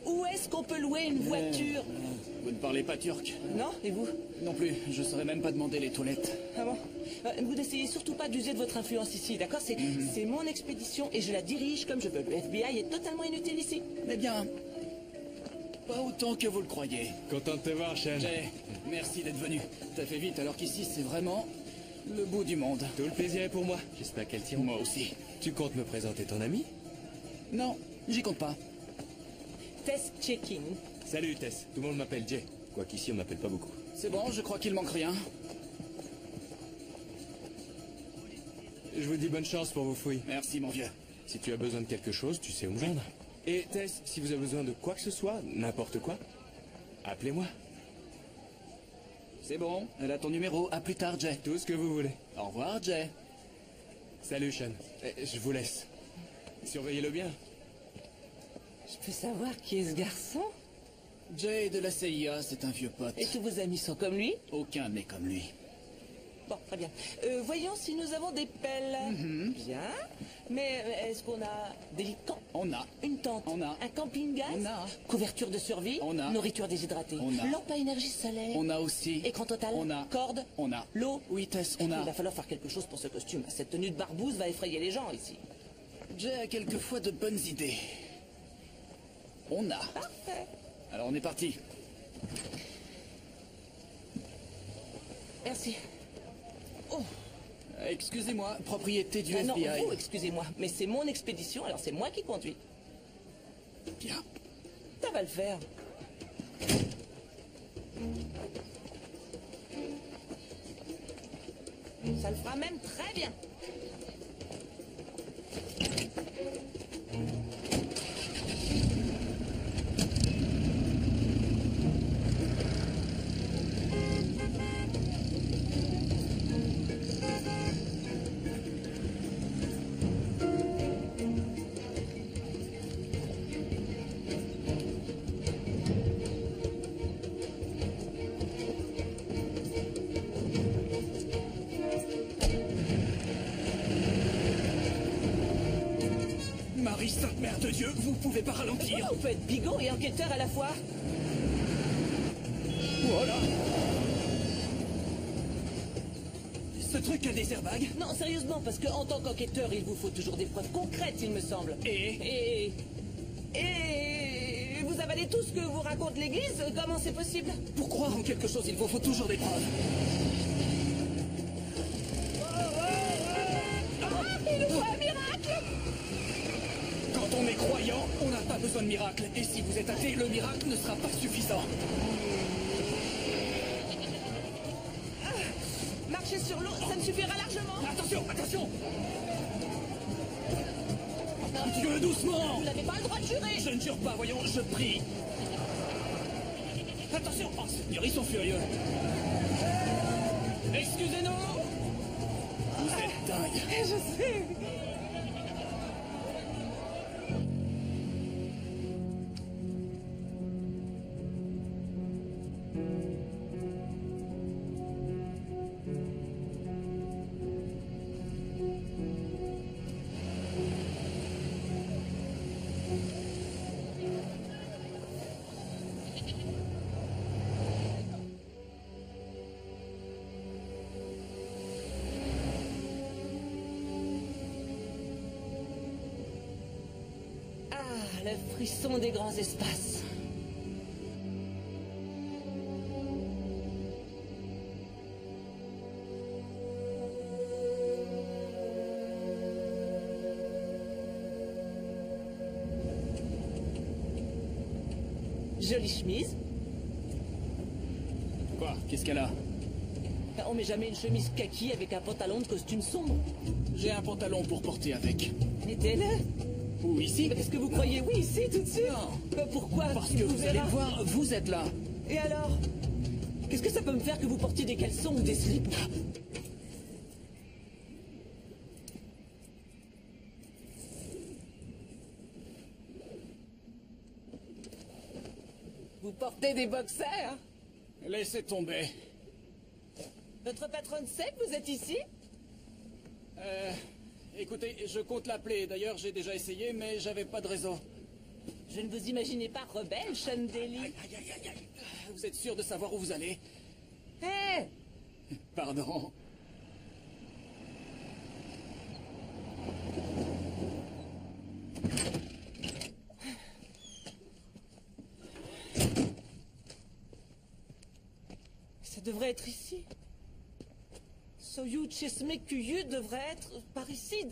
Où est-ce qu'on peut louer une voiture? Vous ne parlez pas turc? Non, et vous? Non plus, je saurais même pas demander les toilettes. Ah bon? Vous n'essayez surtout pas d'user de votre influence ici, d'accord? C'est mon expédition et je la dirige comme je veux. Le FBI est totalement inutile ici. Eh bien, pas autant que vous le croyez. Content de te voir, Sean. Jay, merci d'être venu. T'as fait vite alors qu'ici c'est vraiment le bout du monde. Tout le plaisir est pour moi. J'espère qu'elle tire. Moi aussi. Tu comptes me présenter ton ami? Non, j'y compte pas. Test checking. Salut Tess, tout le monde m'appelle Jay. Quoiqu'ici on m'appelle pas beaucoup. C'est bon, je crois qu'il manque rien. Je vous dis bonne chance pour vos fouilles. Merci mon vieux. Si tu as besoin de quelque chose, tu sais où me joindre. Et Tess, si vous avez besoin de quoi que ce soit, n'importe quoi, appelez-moi. C'est bon, elle a ton numéro. À plus tard, Jay. Tout ce que vous voulez. Au revoir, Jay. Salut Sean. Je vous laisse. Surveillez-le bien. Je peux savoir qui est ce garçon? Jay de la CIA, c'est un vieux pote. Et tous vos amis sont comme lui? Aucun n'est comme lui. Bon, très bien. Voyons si nous avons des pelles. Bien. Mais est-ce qu'on a des lits de camp? On a. Une tente? On a. Un camping-gaz? On a. Couverture de survie? On a. Nourriture déshydratée? On a. Lampe à énergie solaire? On a aussi. Écran total? On a. Corde? On a. L'eau? Oui, Tess, on Il a. va falloir faire quelque chose pour ce costume. Cette tenue de barbouze va effrayer les gens ici. Jay a quelquefois de bonnes idées. On a. Parfait. Alors on est parti. Merci. Oh. Excusez-moi, propriété du Non, FBI. vous, excusez-moi, mais c'est mon expédition, alors c'est moi qui conduis. Bien. Ça va le faire. Ça le fera même très bien. Marie Sainte Mère de Dieu, vous pouvez pas ralentir. Comment on peut être bigot et enquêteur à la fois? Voilà. Ce truc a des airbags. Non, sérieusement, parce qu'en tant qu'enquêteur, il vous faut toujours des preuves concrètes, il me semble. Et vous avalez tout ce que vous raconte l'Église? Comment c'est possible? Pour croire en quelque chose, il vous faut toujours des preuves. Il nous faut un miracle! Quand on est croyant, on n'a pas besoin de miracle. Et si vous êtes athée, le miracle ne sera pas suffisant. Marcher sur l'eau, ça me suffira largement. Attention, attention! Dieu, doucement! Vous n'avez pas le droit de jurer. Je ne jure pas, voyons, je prie. Attention! Oh, Seigneur, ils sont furieux. Excusez-nous! Vous êtes dingue. Je sais. Le frisson des grands espaces. Jolie chemise. Quoi? Qu'est-ce qu'elle a? On met jamais une chemise kaki avec un pantalon de costume sombre. J'ai un pantalon pour porter avec. Mettez-le. Ou ici? Est-ce que vous croyez oui ici tout de suite? Non. Pourquoi? Parce Il que vous allez verra. le voir, vous êtes là. Et alors? Qu'est-ce que ça peut me faire que vous portiez des caleçons ou des slips? Vous portez des boxers? Laissez tomber. Votre patronne sait que vous êtes ici? Écoutez, je compte l'appeler. D'ailleurs, j'ai déjà essayé, mais j'avais pas de réseau. Je ne vous imaginais pas rebelle, Sean Daly. Aïe, aïe, aïe, aïe, aïe. Vous êtes sûr de savoir où vous allez? Hé! Pardon. Ça devrait être ici. Soyou Chesme-Kuyu devrait être par ici,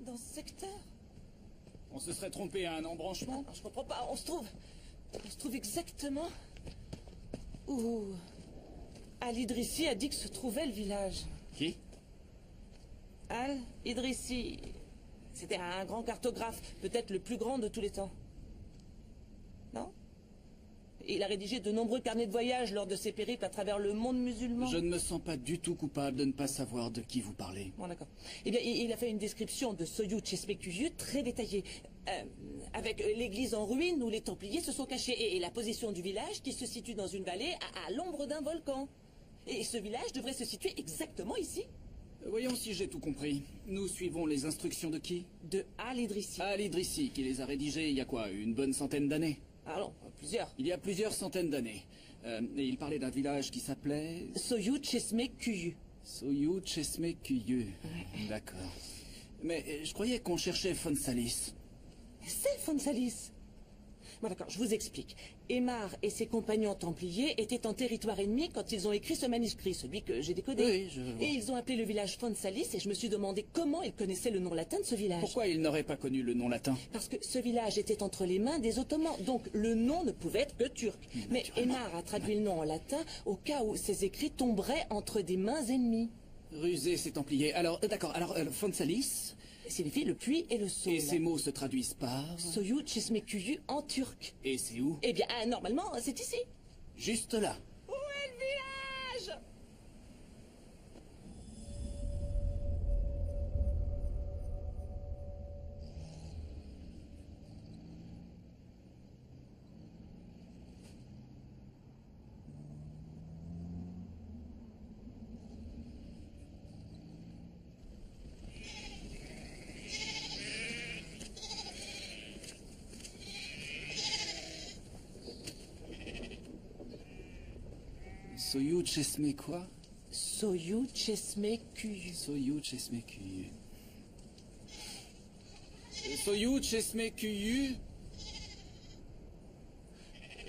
dans ce secteur. On se serait trompé à un embranchement? Alors, je comprends pas, on se trouve exactement où Al-Idrissi a dit que se trouvait le village. Qui? Al-Idrissi. C'était un grand cartographe, peut-être le plus grand de tous les temps. Non? Il a rédigé de nombreux carnets de voyage lors de ses périples à travers le monde musulman. Je ne me sens pas du tout coupable de ne pas savoir de qui vous parlez. Bon, d'accord. Eh bien, il a fait une description de Soyou Chesme-Kuyu très détaillée, avec l'église en ruine où les Templiers se sont cachés et la position du village qui se situe dans une vallée à l'ombre d'un volcan. Et ce village devrait se situer exactement ici. Voyons si j'ai tout compris. Nous suivons les instructions de qui? De Al-Idrissi. Al-Idrissi, qui les a rédigées il y a quoi, une bonne centaine d'années? Ah non, plusieurs. Il y a plusieurs centaines d'années. Et il parlait d'un village qui s'appelait... Soyou Chesme-Kuyu. Soyou Chesme-Kuyu. D'accord. Mais je croyais qu'on cherchait Fonsalis. C'est Fonsalis. Bon d'accord, je vous explique. Aymar et ses compagnons templiers étaient en territoire ennemi quand ils ont écrit ce manuscrit, celui que j'ai décodé. Oui, je vois. Et ils ont appelé le village Fonsalis et je me suis demandé comment ils connaissaient le nom latin de ce village. Pourquoi ils n'auraient pas connu le nom latin? Parce que ce village était entre les mains des Ottomans, donc le nom ne pouvait être que turc. Mais Aymar a traduit le nom en latin au cas où ces écrits tomberaient entre des mains ennemies. Rusé, ces Templiers. Alors, d'accord, alors Fonsalis... Signifie le puits et le saule. Et ces mots se traduisent par... Soyou Chesme-Kuyu en turc. Et c'est où? Eh bien, normalement, c'est ici. Juste là. Où est le village? Soyou Chesme quoi? Soyou Chesme-Kuyu. Soyou Chesme Kuyu. Soyou Chesme Kuyu?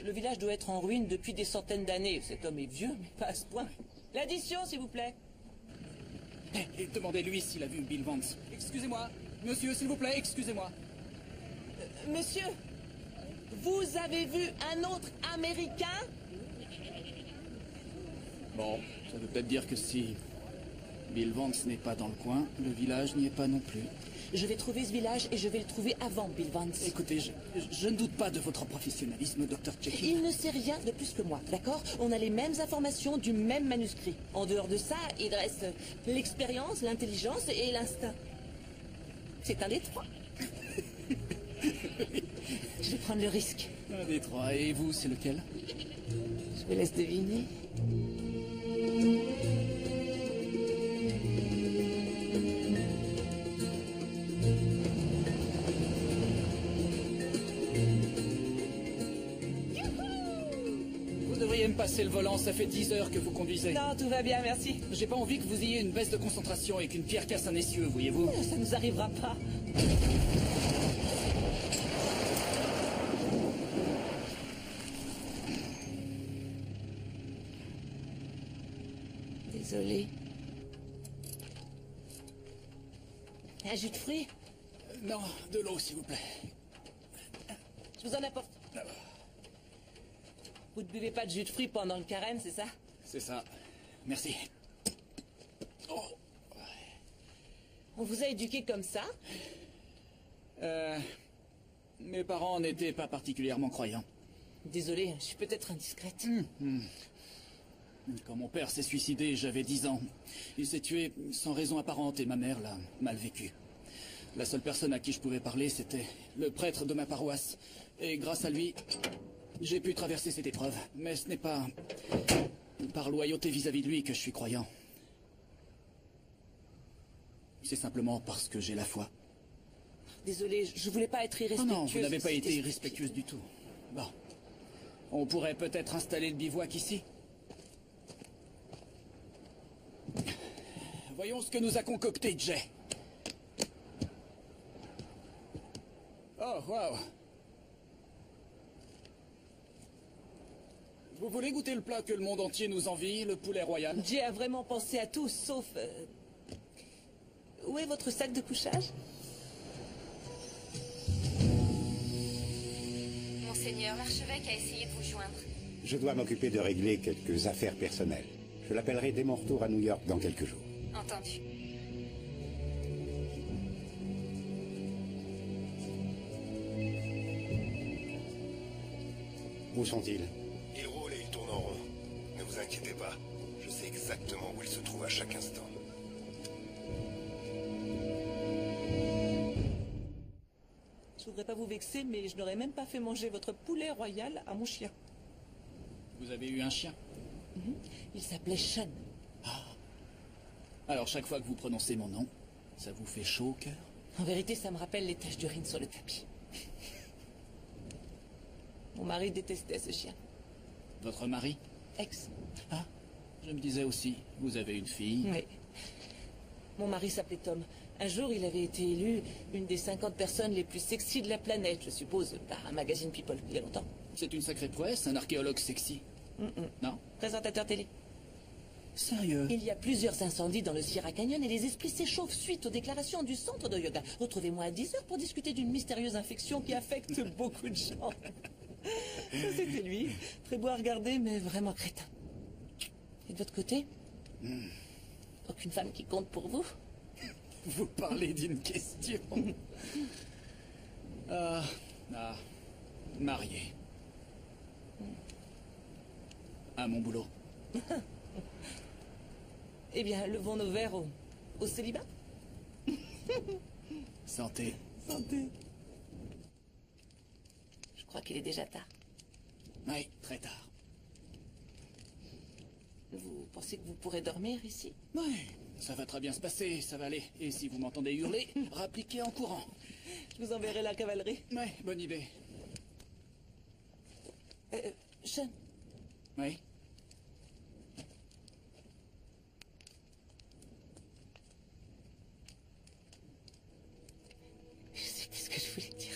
Le village doit être en ruine depuis des centaines d'années. Cet homme est vieux, mais pas à ce point. L'addition, s'il vous plaît. Et demandez-lui s'il a vu Bill Vance. Excusez-moi. Monsieur, s'il vous plaît, excusez-moi. Monsieur, vous avez vu un autre Américain? Bon, ça veut peut-être dire que si Bill Vance n'est pas dans le coin, le village n'y est pas non plus. Je vais trouver ce village et je vais le trouver avant Bill Vance. Écoutez, je ne doute pas de votre professionnalisme, Dr. Jekyll. Il ne sait rien de plus que moi, d'accord? On a les mêmes informations du même manuscrit. En dehors de ça, il reste l'expérience, l'intelligence et l'instinct. C'est un des trois. Je vais prendre le risque. Un des trois. Et vous, c'est lequel? Je vous laisse deviner. Vous devriez me passer le volant, ça fait 10 heures que vous conduisez. Non, tout va bien, merci. J'ai pas envie que vous ayez une baisse de concentration et qu'une pierre casse un essieu, voyez-vous. Ça nous arrivera pas. Désolé. Un jus de fruits? Non, de l'eau, s'il vous plaît. Je vous en apporte. Vous ne buvez pas de jus de fruits pendant le carême, c'est ça? C'est ça. Merci. Oh. On vous a éduqué comme ça? Mes parents n'étaient pas particulièrement croyants. Désolé, je suis peut-être indiscrète. Quand mon père s'est suicidé, j'avais 10 ans. Il s'est tué sans raison apparente et ma mère l'a mal vécu. La seule personne à qui je pouvais parler, c'était le prêtre de ma paroisse. Et grâce à lui, j'ai pu traverser cette épreuve. Mais ce n'est pas par loyauté vis-à-vis de lui que je suis croyant. C'est simplement parce que j'ai la foi. Désolée, je voulais pas être Oh irrespectueuse. non, vous n'avez pas C'était- été irrespectueuse du tout. Bon. On pourrait peut-être installer le bivouac ici. Voyons ce que nous a concocté Jay. Oh, waouh. Vous voulez goûter le plat que le monde entier nous envie, le poulet royal? Jay a vraiment pensé à tout, sauf... Où est votre sac de couchage? Monseigneur, l'archevêque a essayé de vous joindre. Je dois m'occuper de régler quelques affaires personnelles. Je l'appellerai dès mon retour à New York dans quelques jours. Entendu. Où sont-ils? Il roule et il tourne en rond. Ne vous inquiétez pas. Je sais exactement où il se trouve à chaque instant. Je voudrais pas vous vexer, mais je n'aurais même pas fait manger votre poulet royal à mon chien. Vous avez eu un chien? Il s'appelait Sean. Alors chaque fois que vous prononcez mon nom, ça vous fait chaud au cœur? En vérité, ça me rappelle les taches d'urine sur le tapis. Mon mari détestait ce chien. Votre mari? Ex. Ah, je me disais aussi, vous avez une fille. Oui. Mon mari s'appelait Tom. Un jour, il avait été élu une des 50 personnes les plus sexy de la planète, je suppose, par un magazine People, il y a longtemps. C'est une sacrée prouesse, un archéologue sexy. Non? Présentateur télé. Sérieux? Il y a plusieurs incendies dans le Sierra Canyon et les esprits s'échauffent suite aux déclarations du centre de yoga. Retrouvez-moi à 10 heures pour discuter d'une mystérieuse infection qui affecte beaucoup de gens. C'était lui. Très beau à regarder, mais vraiment crétin. Et de votre côté? Aucune femme qui compte pour vous? Vous parlez d'une question. Marié. À mon boulot. Eh bien, levons nos verres au célibat. Santé. Santé. Je crois qu'il est déjà tard. Oui, très tard. Vous pensez que vous pourrez dormir ici? Oui, ça va très bien se passer, ça va aller. Et si vous m'entendez hurler, rappliquez en courant. Je vous enverrai la cavalerie. Oui, bonne idée. Sean, Oui. je sais qu'est-ce que je voulais dire.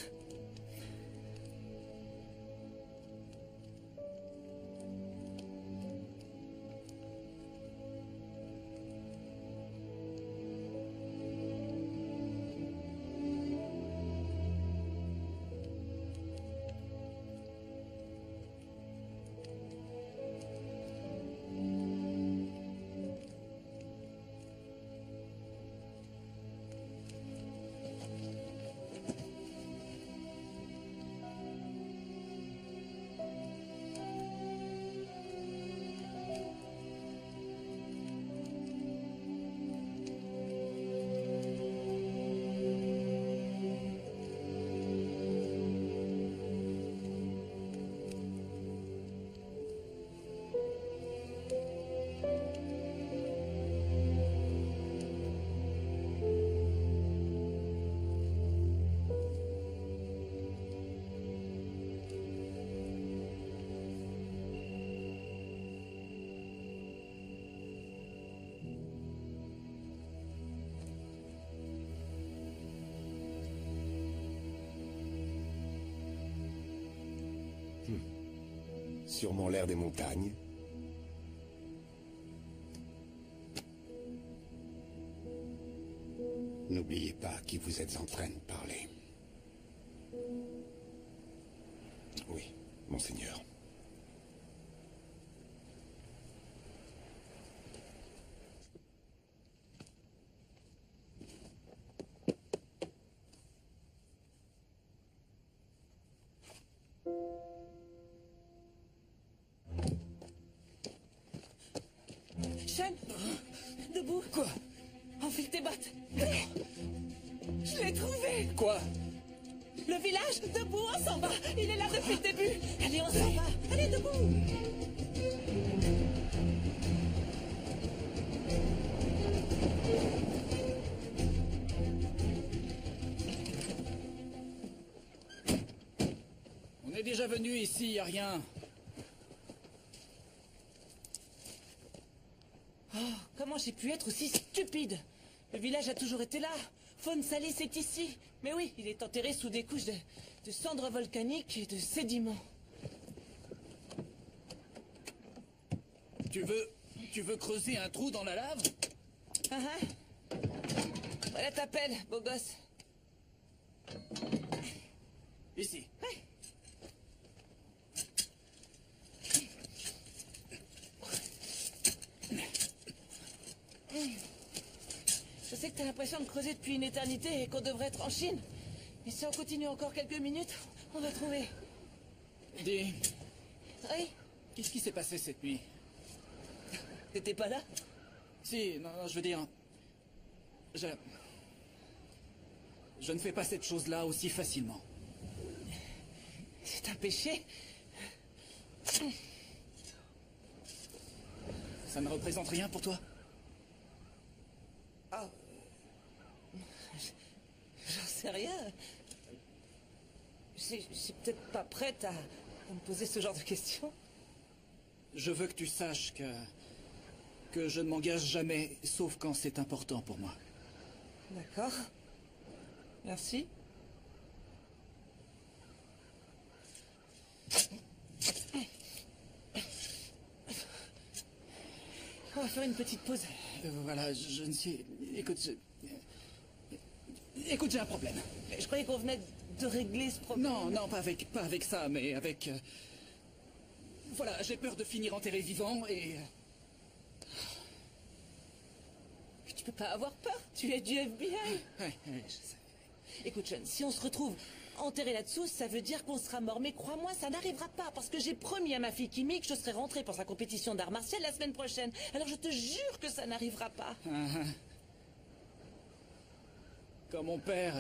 Sûrement l'air des montagnes. N'oubliez pas à qui vous êtes en train de parler. Oui, monseigneur. Sean, debout. Quoi? Enfile tes bottes. Je l'ai trouvé. Quoi? Le village, debout, on s'en va. Il est là depuis le début. Allez, on s'en va. Allez, debout. venu ici, y a rien. Oh, comment j'ai pu être aussi stupide? Le village a toujours été là. Faune Salis est ici. Mais oui, il est enterré sous des couches de cendres volcaniques et de sédiments. Tu veux creuser un trou dans la lave? Ah ah. Voilà ta pelle, beau gosse. Ici. Ouais. Je sais que t'as l'impression de creuser depuis une éternité et qu'on devrait être en Chine. Mais si on continue encore quelques minutes, on va trouver. Dis, Oui, qu'est-ce qui s'est passé cette nuit? t'étais pas là? Si, non, je veux dire... Je ne fais pas cette chose-là aussi facilement. C'est un péché. Ça ne représente rien pour toi? Ah. J'en sais rien. Je suis peut-être pas prête à me poser ce genre de questions. Je veux que tu saches que je ne m'engage jamais, sauf quand c'est important pour moi. D'accord. Merci. On va faire une petite pause. Voilà, je ne sais... Écoute, Écoute, j'ai un problème. Je croyais qu'on venait de régler ce problème. Non, pas avec ça, mais avec... Voilà, j'ai peur de finir enterré vivant et... Tu peux pas avoir peur, tu es du FBI. Ouais, je sais. Écoute, Sean, si on se retrouve enterré là-dessous, ça veut dire qu'on sera mort. Mais crois-moi, ça n'arrivera pas, parce que j'ai promis à ma fille Kimi que je serai rentrée pour sa compétition d'art martial la semaine prochaine. Alors je te jure que ça n'arrivera pas. Quand mon père,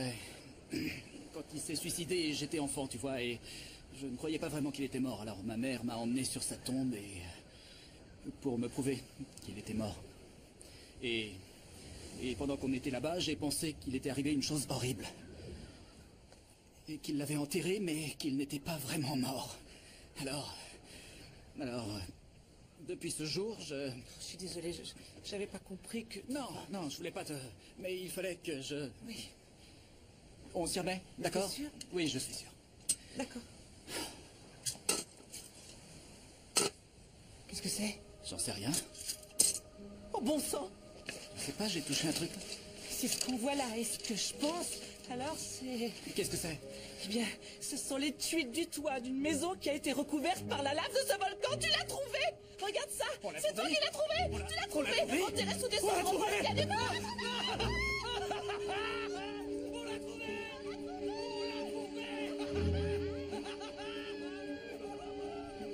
quand il s'est suicidé, j'étais enfant, tu vois, et je ne croyais pas vraiment qu'il était mort. Alors ma mère m'a emmené sur sa tombe pour me prouver qu'il était mort. Et pendant qu'on était là-bas, j'ai pensé qu'il était arrivé une chose horrible. Et qu'il l'avait enterré, mais qu'il n'était pas vraiment mort. Alors, depuis ce jour, Je suis désolée, j'avais pas compris que... Non, je voulais pas te... Mais il fallait que je... Oui, On s'y remet, d'accord? sûr? Oui, je suis sûr. d'accord. Qu'est-ce que c'est? J'en sais rien. Oh bon sang! Je sais pas, j'ai touché un truc. C'est ce qu'on voit là, et ce que je pense, alors c'est... Qu'est-ce que c'est? Eh bien, ce sont les tuiles du toit d'une maison qui a été recouverte par la lave de ce volcan. Tu l'as trouvé! Regarde ça! On l'a C'est toi trouvé. qui l'as trouvé! Tu l'as trouvé! trouvé. Enterré sous des On l'a cendres trouvé. volcaniques.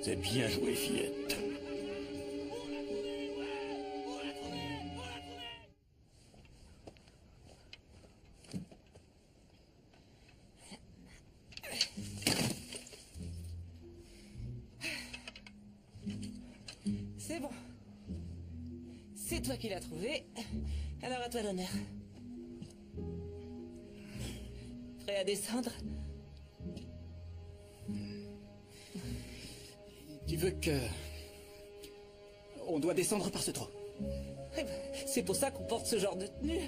C'est bien joué, fillette. C'est bon. C'est toi qui l'as trouvé. Alors à toi l'honneur. Prêt à descendre? Tu veux que... On doit descendre par ce trou. Eh ben, c'est pour ça qu'on porte ce genre de tenue.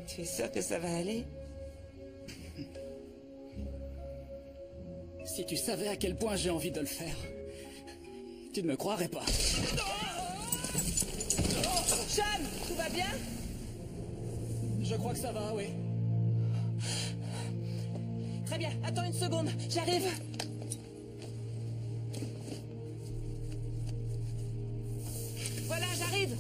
Tu es sûr que ça va aller? Si tu savais à quel point j'ai envie de le faire, tu ne me croirais pas. Sean, tout va bien? Je crois que ça va, oui. Très bien, attends une seconde, j'arrive. Voilà, j'arrive.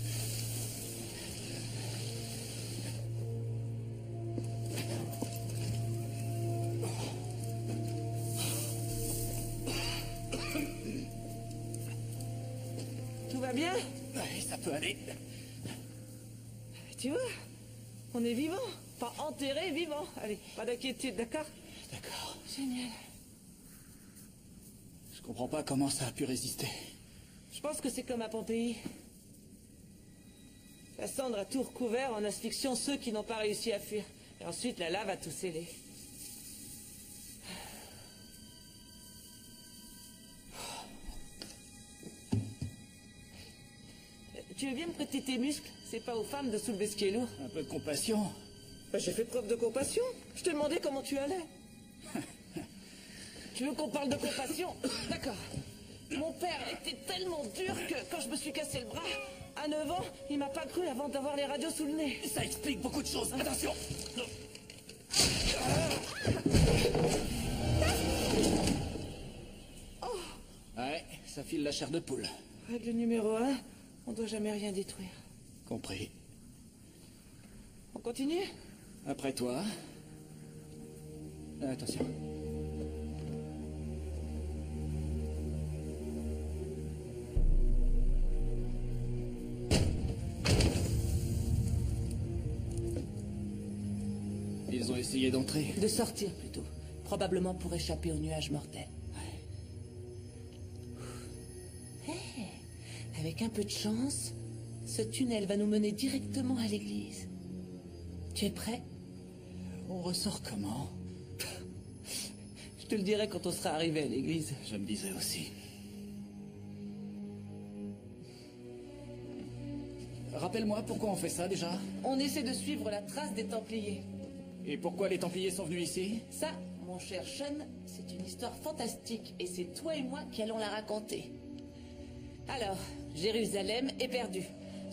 Tout va bien? Ouais, ça peut aller. Tu vois, on est vivant, pas enterré, vivant. Allez, pas d'inquiétude, d'accord? D'accord. Génial. Je comprends pas comment ça a pu résister. Je pense que c'est comme à Pompéi. La cendre a tout recouvert en asphyxiant ceux qui n'ont pas réussi à fuir. Et ensuite, la lave a tout scellé. Tu veux bien me prêter tes muscles? C'est pas aux femmes de soulever ce qui est lourd. Un peu de compassion. Bah, j'ai fait preuve de compassion. Je te demandais comment tu allais. Tu veux qu'on parle de compassion? D'accord. Mon père était tellement dur que quand je me suis cassé le bras, à 9 ans, il m'a pas cru avant d'avoir les radios sous le nez. Ça explique beaucoup de choses. Attention. Ouais, ça file la chair de poule. Règle numéro 1, on doit jamais rien détruire. Compris. On continue? Après toi. Attention. Ils ont essayé d'entrer. De sortir plutôt. Probablement pour échapper aux nuages mortels. Avec un peu de chance, ce tunnel va nous mener directement à l'église. Tu es prêt? On ressort comment? Je te le dirai quand on sera arrivé à l'église. Je me disais aussi. Rappelle-moi pourquoi on fait ça déjà? On essaie de suivre la trace des Templiers. Et pourquoi les Templiers sont venus ici? Ça, mon cher Sean, c'est une histoire fantastique et c'est toi et moi qui allons la raconter. Alors, Jérusalem est perdue.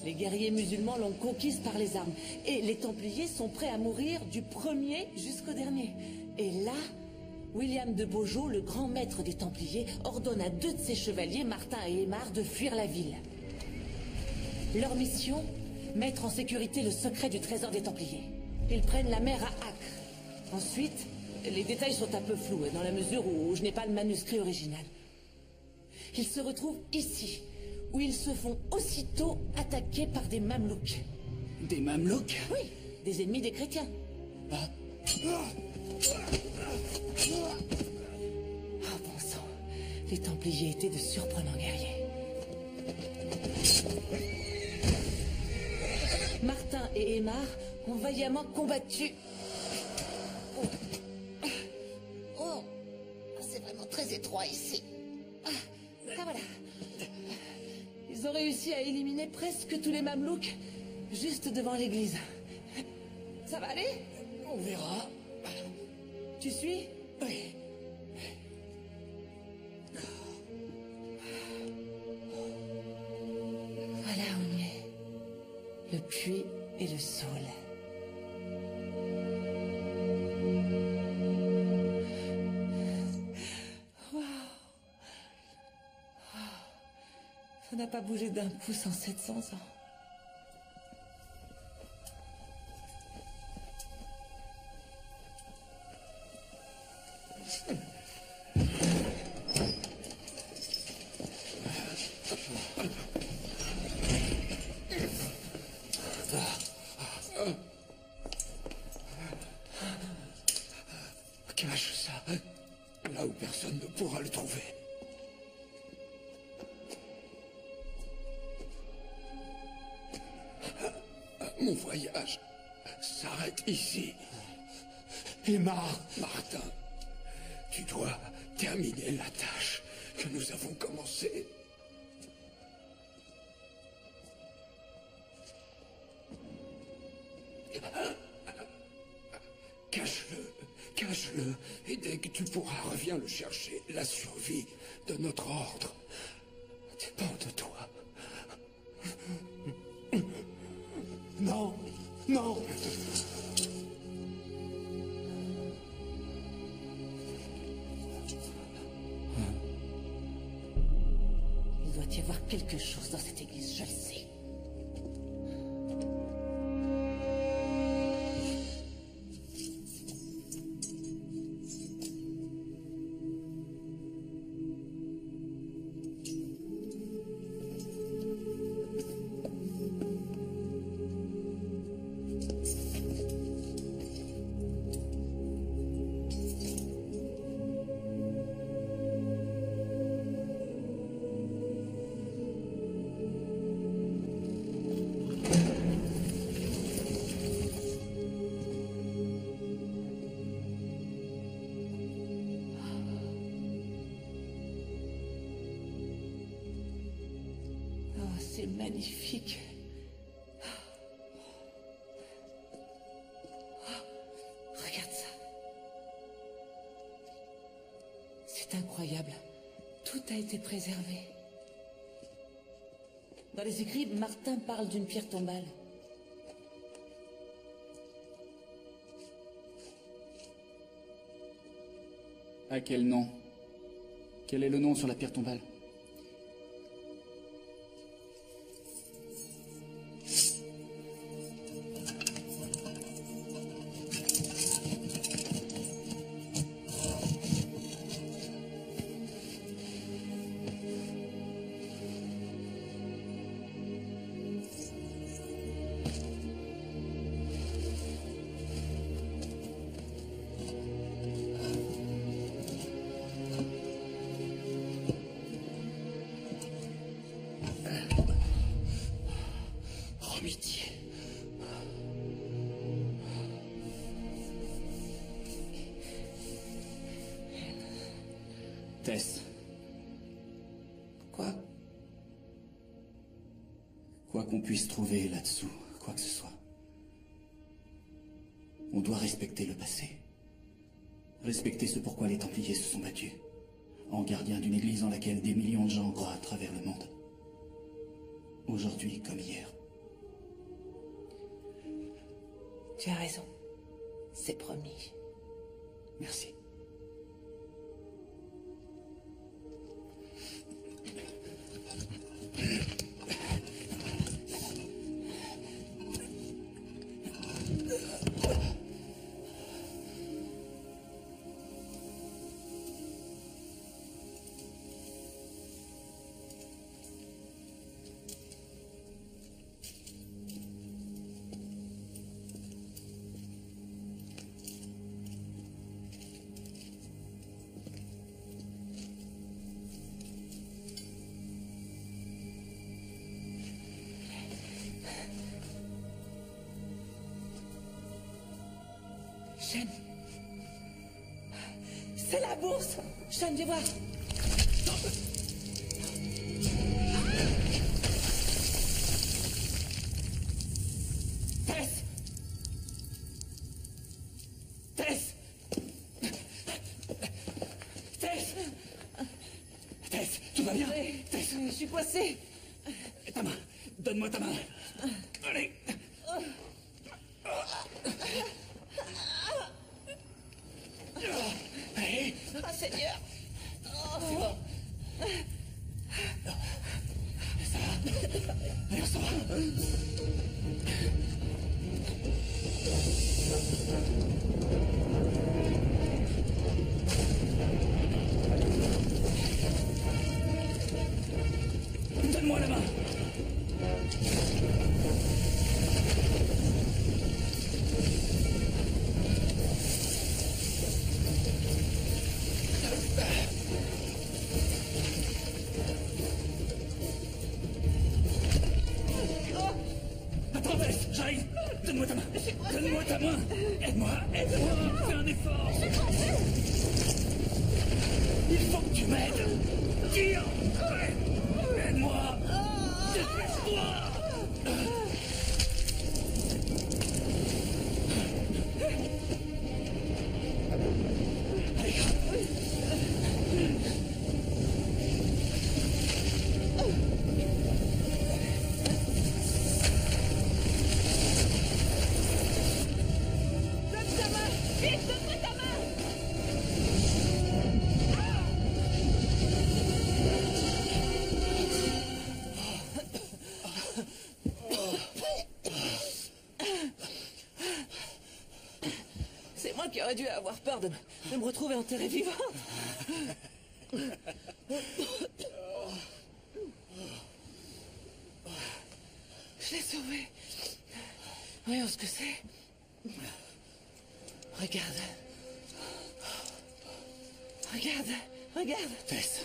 Les guerriers musulmans l'ont conquise par les armes. Et les Templiers sont prêts à mourir du premier jusqu'au dernier. Et là, William de Beaujeu, le grand maître des Templiers, ordonne à 2 de ses chevaliers, Martin et Aymar, de fuir la ville. Leur mission, mettre en sécurité le secret du trésor des Templiers. Ils prennent la mer à Acre. Ensuite, les détails sont un peu flous, dans la mesure où je n'ai pas le manuscrit original. Ils se retrouvent ici, où ils se font aussitôt attaquer par des Mamelouks. Des Mamelouks? Oui, des ennemis des chrétiens. Ah. Oh bon sang, les Templiers étaient de surprenants guerriers. Martin et Aymar ont vaillamment combattu. Oh, c'est vraiment très étroit ici. Ah voilà. Ils ont réussi à éliminer presque tous les Mamelouks juste devant l'église. Ça va aller? On verra. Tu suis? Oui. Voilà où on y est. Le puits et le saule. Wow. Ça n'a pas bougé d'un pouce en 700 ans. Cache ça, là où personne ne pourra le trouver. Mon voyage s'arrête ici. Aymar, Martin, tu dois terminer la tâche que nous avons commencée. Cache-le, cache-le, et dès que tu pourras, reviens le chercher. La survie de notre ordre dépend de toi. Non, non. Il doit y avoir quelque chose dans cette église, je le sais. C'est magnifique. Regarde ça. C'est incroyable. Tout a été préservé. Dans les écrits, Martin parle d'une pierre tombale. À quel nom? Quel est le nom sur la pierre tombale? Tess. Quoi? Quoi qu'on puisse trouver là-dessous, quoi que ce soit, on doit respecter le passé. Respecter ce pourquoi les Templiers se sont battus, en gardiens d'une église en laquelle des millions de gens croient à travers le monde. Aujourd'hui comme hier. Tu as raison. C'est promis. Merci. Sean. C'est la bourse. Sean, viens voir. Tess! Tess! Tess! Tess, tout va bien? Tess, Je suis coincée. ta main. Donne-moi ta main. Allez. Allez. Ah, Seigneur. Ça va? Allez, on s'en va. Donne-moi la main. Attends, Tess, j'arrive. Donne-moi ta main. Donne-moi ta main. Aide-moi, aide-moi. Fais un effort. Il faut que tu m'aides. Tire. Aide-moi. Dépêche-toi. Donne ta main. Vite, donne-moi ta main. C'est moi qui aurais dû avoir peur de me retrouver enterrée vivante. Je l'ai sauvée. Voyons ce que c'est. Regarde. Regarde. Regarde. Tess.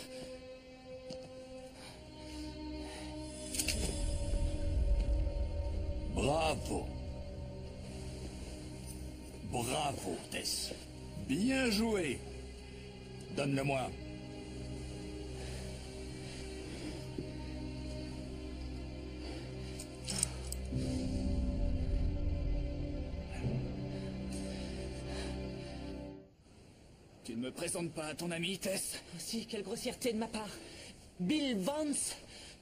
Bravo. Bravo, Tess. Bien joué. Donne-le-moi. Tu ne me présentes pas à ton ami, Tess? Aussi, quelle grossièreté de ma part. Bill Vance,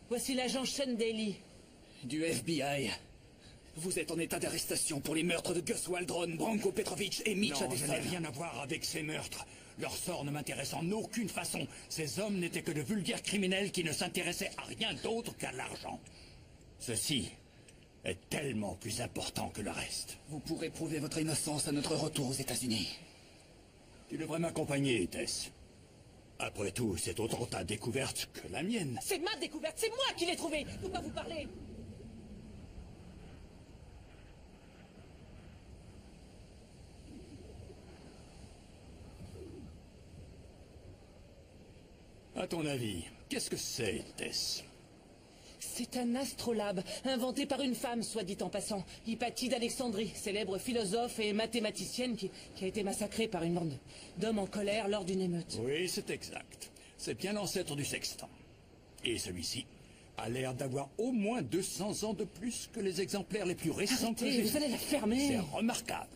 voici l'agent Sean Daly. Du FBI. Vous êtes en état d'arrestation pour les meurtres de Gus Waldron, Branko Petrovic et Mitch Non, je Addison. n'ai rien à voir avec ces meurtres. Leur sort ne m'intéresse en aucune façon. Ces hommes n'étaient que de vulgaires criminels qui ne s'intéressaient à rien d'autre qu'à l'argent. Ceci est tellement plus important que le reste. Vous pourrez prouver votre innocence à notre retour aux États-Unis. Tu devrais m'accompagner, Tess. Après tout, c'est autant ta découverte que la mienne. C'est ma découverte, c'est moi qui l'ai trouvée. De quoi vous parlez? À ton avis, qu'est-ce que c'est, Tess? C'est un astrolabe, inventé par une femme, soit dit en passant. Hypatie d'Alexandrie, célèbre philosophe et mathématicienne qui a été massacrée par une bande d'hommes en colère lors d'une émeute. Oui, c'est exact. C'est bien l'ancêtre du sextant. Et celui-ci a l'air d'avoir au moins 200 ans de plus que les exemplaires les plus récents que Arrêtez, j'ai vous vus. allez la fermer. C'est remarquable.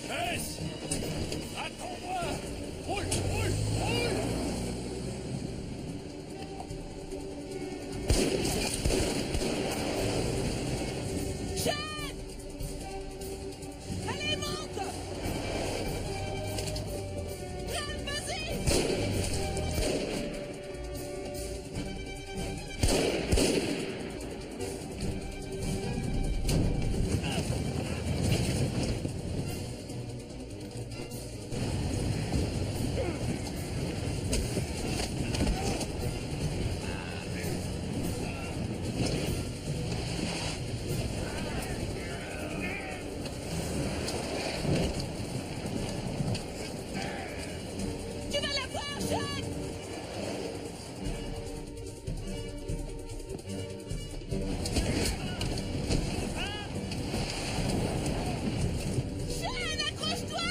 Tess! Attends-moi! Roule, roule, roule! Jeanne! Allez, monte! Jeanne, vas-y! Tu vas la voir, Jeanne! Jeanne, accroche-toi!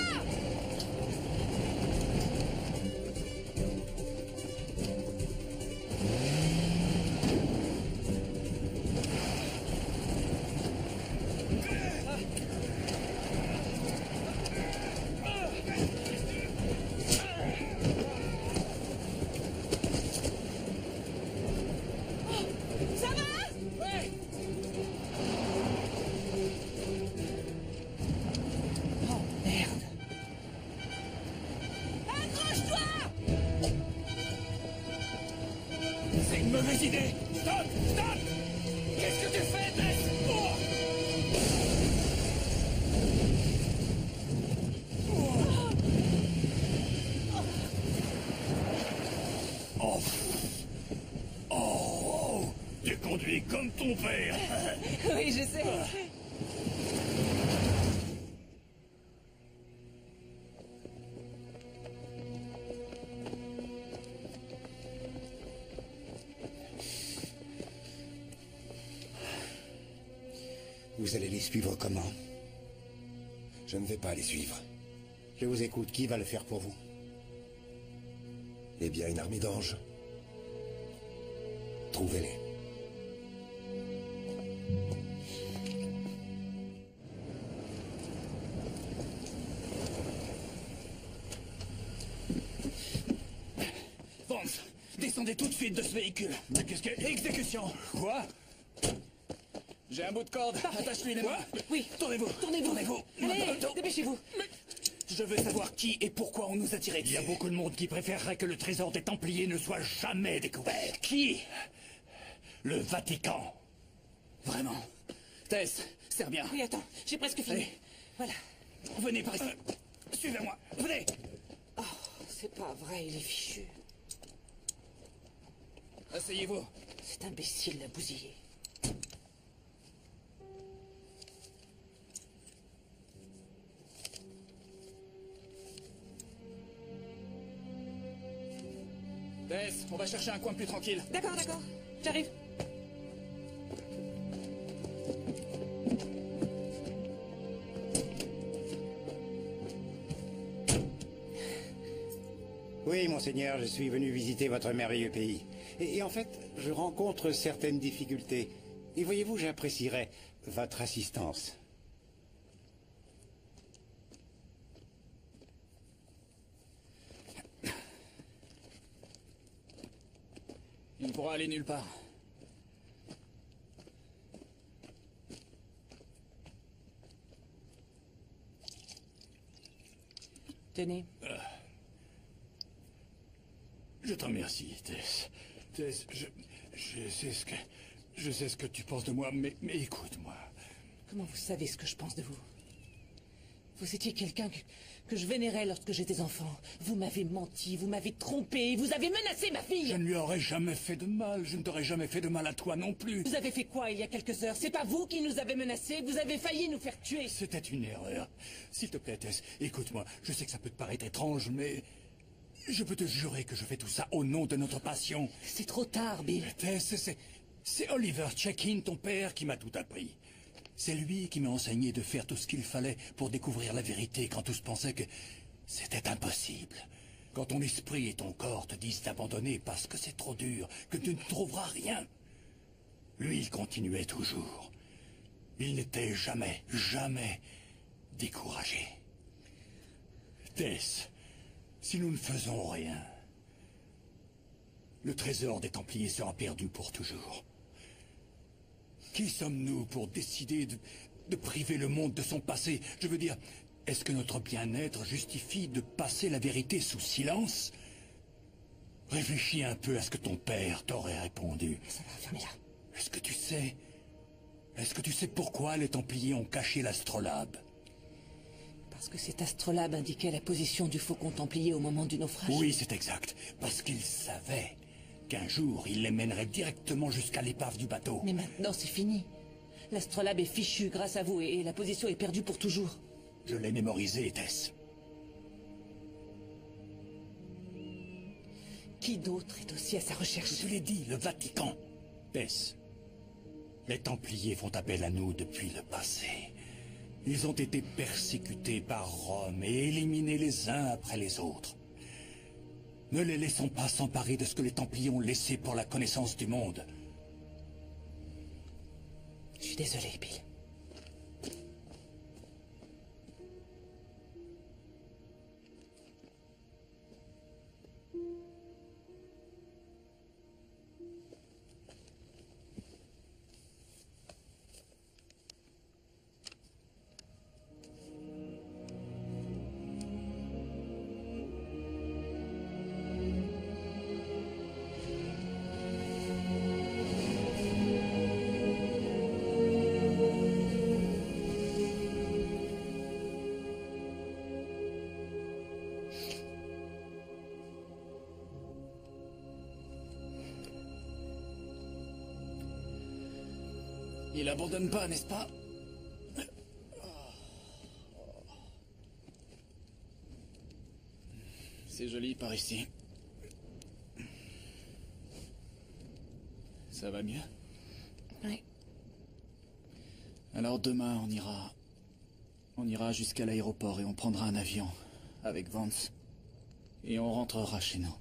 Ça va? Ouais. Oh, merde. Accroche-toi! C'est une mauvaise idée! Stop! Stop! Qu'est-ce que tu fais, Tess? Oh! Oh! Tu conduis comme ton père! Oui, je sais. Vous allez les suivre comment? Je ne vais pas les suivre. Je vous écoute. Qui va le faire pour vous? Eh bien, une armée d'anges. Trouvez-les. Vance, descendez tout de suite de ce véhicule. Mais qu'est-ce que... Exécution. Quoi? J'ai un bout de corde. Attache-lui les mains. Oui. Tournez-vous. Tournez-vous. Tournez-vous. Allez, dépêchez-vous. Je veux savoir qui et pourquoi on nous a tiré Il y a dessus. beaucoup de monde qui préférerait que le trésor des Templiers ne soit jamais découvert. Qui? Le Vatican. Vraiment. Tess, serre bien. Oui, attends, j'ai presque fini. Allez. Voilà. Venez par ici. Suivez-moi. Venez. Oh, c'est pas vrai, il est fichu. Asseyez-vous. Cet imbécile l'a bousillé. Tess, on va chercher un coin plus tranquille. D'accord, d'accord. J'arrive. Oui, monseigneur, je suis venu visiter votre merveilleux pays. Et en fait, je rencontre certaines difficultés. Et voyez-vous, j'apprécierais votre assistance. Il ne pourra aller nulle part. Tenez. Je te remercie, Tess. Tess, je sais ce que tu penses de moi, mais écoute-moi. Comment vous savez ce que je pense de vous? Vous étiez quelqu'un que je vénérais lorsque j'étais enfant. Vous m'avez menti, vous m'avez trompé, vous avez menacé ma fille. Je ne lui aurais jamais fait de mal, je ne t'aurais jamais fait de mal à toi non plus. Vous avez fait quoi il y a quelques heures? C'est pas vous qui nous avez menacés, vous avez failli nous faire tuer. C'était une erreur. S'il te plaît, Tess, écoute-moi. Je sais que ça peut te paraître étrange, mais je peux te jurer que je fais tout ça au nom de notre passion. C'est trop tard, Bill. Tess, c'est Oliver Check-in, ton père, qui m'a tout appris. C'est lui qui m'a enseigné de faire tout ce qu'il fallait pour découvrir la vérité quand tous pensaient que c'était impossible. Quand ton esprit et ton corps te disent d'abandonner parce que c'est trop dur, que tu ne trouveras rien. Lui, il continuait toujours. Il n'était jamais, jamais découragé. Tess, si nous ne faisons rien, le trésor des Templiers sera perdu pour toujours. Qui sommes-nous pour décider de priver le monde de son passé? Je veux dire, est-ce que notre bien-être justifie de passer la vérité sous silence? Réfléchis un peu à ce que ton père t'aurait répondu. Ça va, fermez-la. Est-ce que tu sais pourquoi les Templiers ont caché l'astrolabe? Parce que cet astrolabe indiquait la position du faucon templier au moment du naufrage. Oui, c'est exact. Parce qu'ils savaient qu'un jour, il les mènerait directement jusqu'à l'épave du bateau. Mais maintenant, c'est fini. L'astrolabe est fichu grâce à vous et la position est perdue pour toujours. Je l'ai mémorisé, Tess. Qui d'autre est aussi à sa recherche? Je te l'ai dit, le Vatican. Tess, les Templiers font appel à nous depuis le passé. Ils ont été persécutés par Rome et éliminés les uns après les autres. Ne les laissons pas s'emparer de ce que les Templiers ont laissé pour la connaissance du monde. Je suis désolé, Bill. Il abandonne pas, n'est-ce pas? C'est joli par ici. Ça va mieux? Oui. Alors demain, on ira jusqu'à l'aéroport et on prendra un avion avec Vance. Et on rentrera chez nous.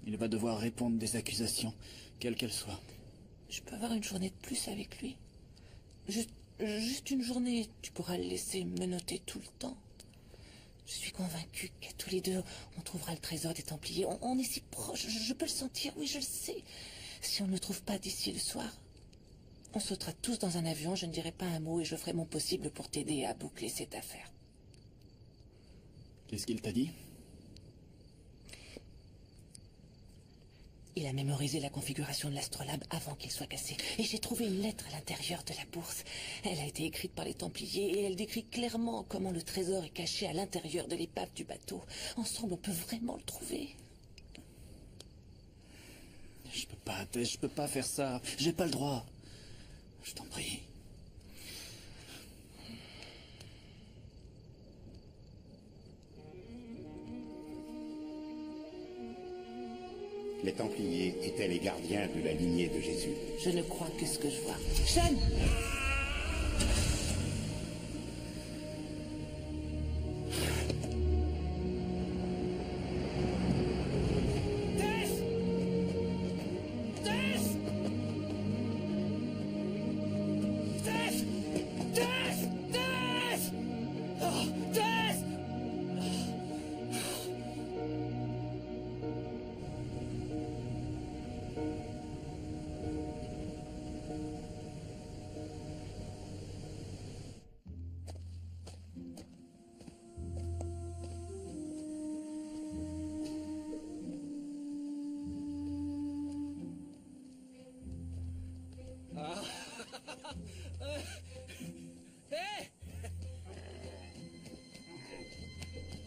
Il va devoir répondre des accusations, quelles qu'elles soient. Je peux avoir une journée de plus avec lui? Juste une journée, tu pourras le laisser menotter tout le temps. Je suis convaincue qu'à tous les deux, on trouvera le trésor des Templiers. On est si proches, je peux le sentir, oui, je le sais. Si on ne le trouve pas d'ici le soir, on sautera tous dans un avion, je ne dirai pas un mot et je ferai mon possible pour t'aider à boucler cette affaire. Qu'est-ce qu'il t'a dit? Il a mémorisé la configuration de l'astrolabe avant qu'il soit cassé. Et j'ai trouvé une lettre à l'intérieur de la bourse. Elle a été écrite par les Templiers et elle décrit clairement comment le trésor est caché à l'intérieur de l'épave du bateau. Ensemble, on peut vraiment le trouver. Je peux pas, Tess, je peux pas faire ça. J'ai pas le droit. Je t'en prie. Les les Templiers étaient les gardiens de la lignée de Jésus. Je ne crois que ce que je vois. Sean!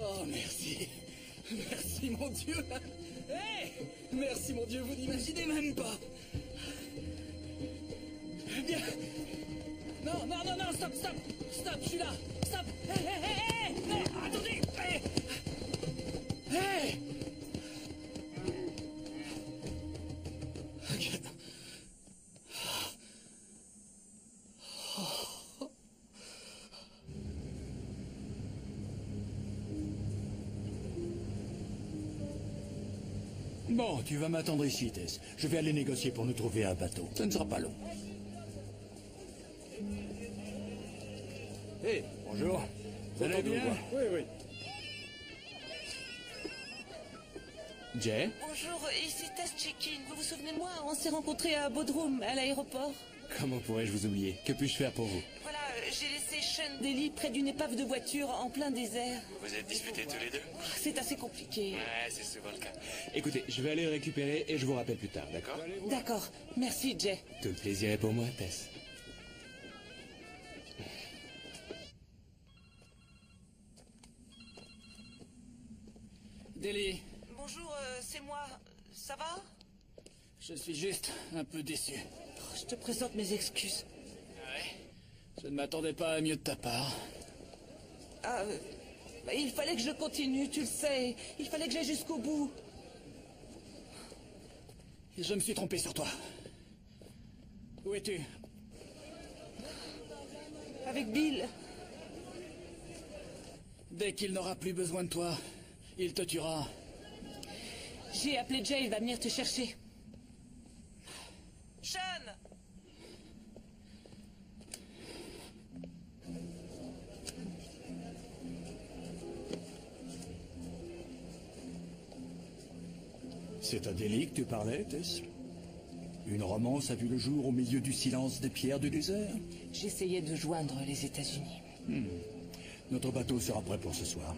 Oh, merci. Merci, mon Dieu. Hey, merci, mon Dieu, vous n'imaginez même pas. Bien. Non, non, non, non, stop, stop. Stop, je suis là. Stop. Hé, hé, hé, hé. Non, attendez. Hé. Hé. Ok. Bon, tu vas m'attendre ici, Tess. Je vais aller négocier pour nous trouver un bateau. Ça ne sera pas long. Hé, bonjour. Vous allez bien? Oui, oui. Jay? Bonjour, ici Tess Chikin. Vous vous souvenez de moi? On s'est rencontrés à Bodrum, à l'aéroport. Comment pourrais-je vous oublier? Que puis-je faire pour vous? Voilà, j'ai laissé Sean Daly près d'une épave de voiture en plein désert. Vous êtes disputés tous les deux? C'est assez compliqué. Ouais, c'est souvent le cas. Écoutez, je vais aller le récupérer et je vous rappelle plus tard, d'accord? D'accord. Merci, Jay. Tout le plaisir est pour moi, Tess. Daly, Bonjour, c'est moi. Ça va? je suis juste un peu déçu. Je te présente mes excuses. Ouais. Je ne m'attendais pas à mieux de ta part. Ah, il fallait que je continue, tu le sais. Il fallait que j'aille jusqu'au bout. Je me suis trompé sur toi. Où es-tu? Avec Bill. Dès qu'il n'aura plus besoin de toi, il te tuera. J'ai appelé Jay, il va venir te chercher. Sean! C'est à Daly que tu parlais, Tess? Une romance a vu le jour au milieu du silence des pierres du désert? J'essayais de joindre les États-Unis. Notre bateau sera prêt pour ce soir.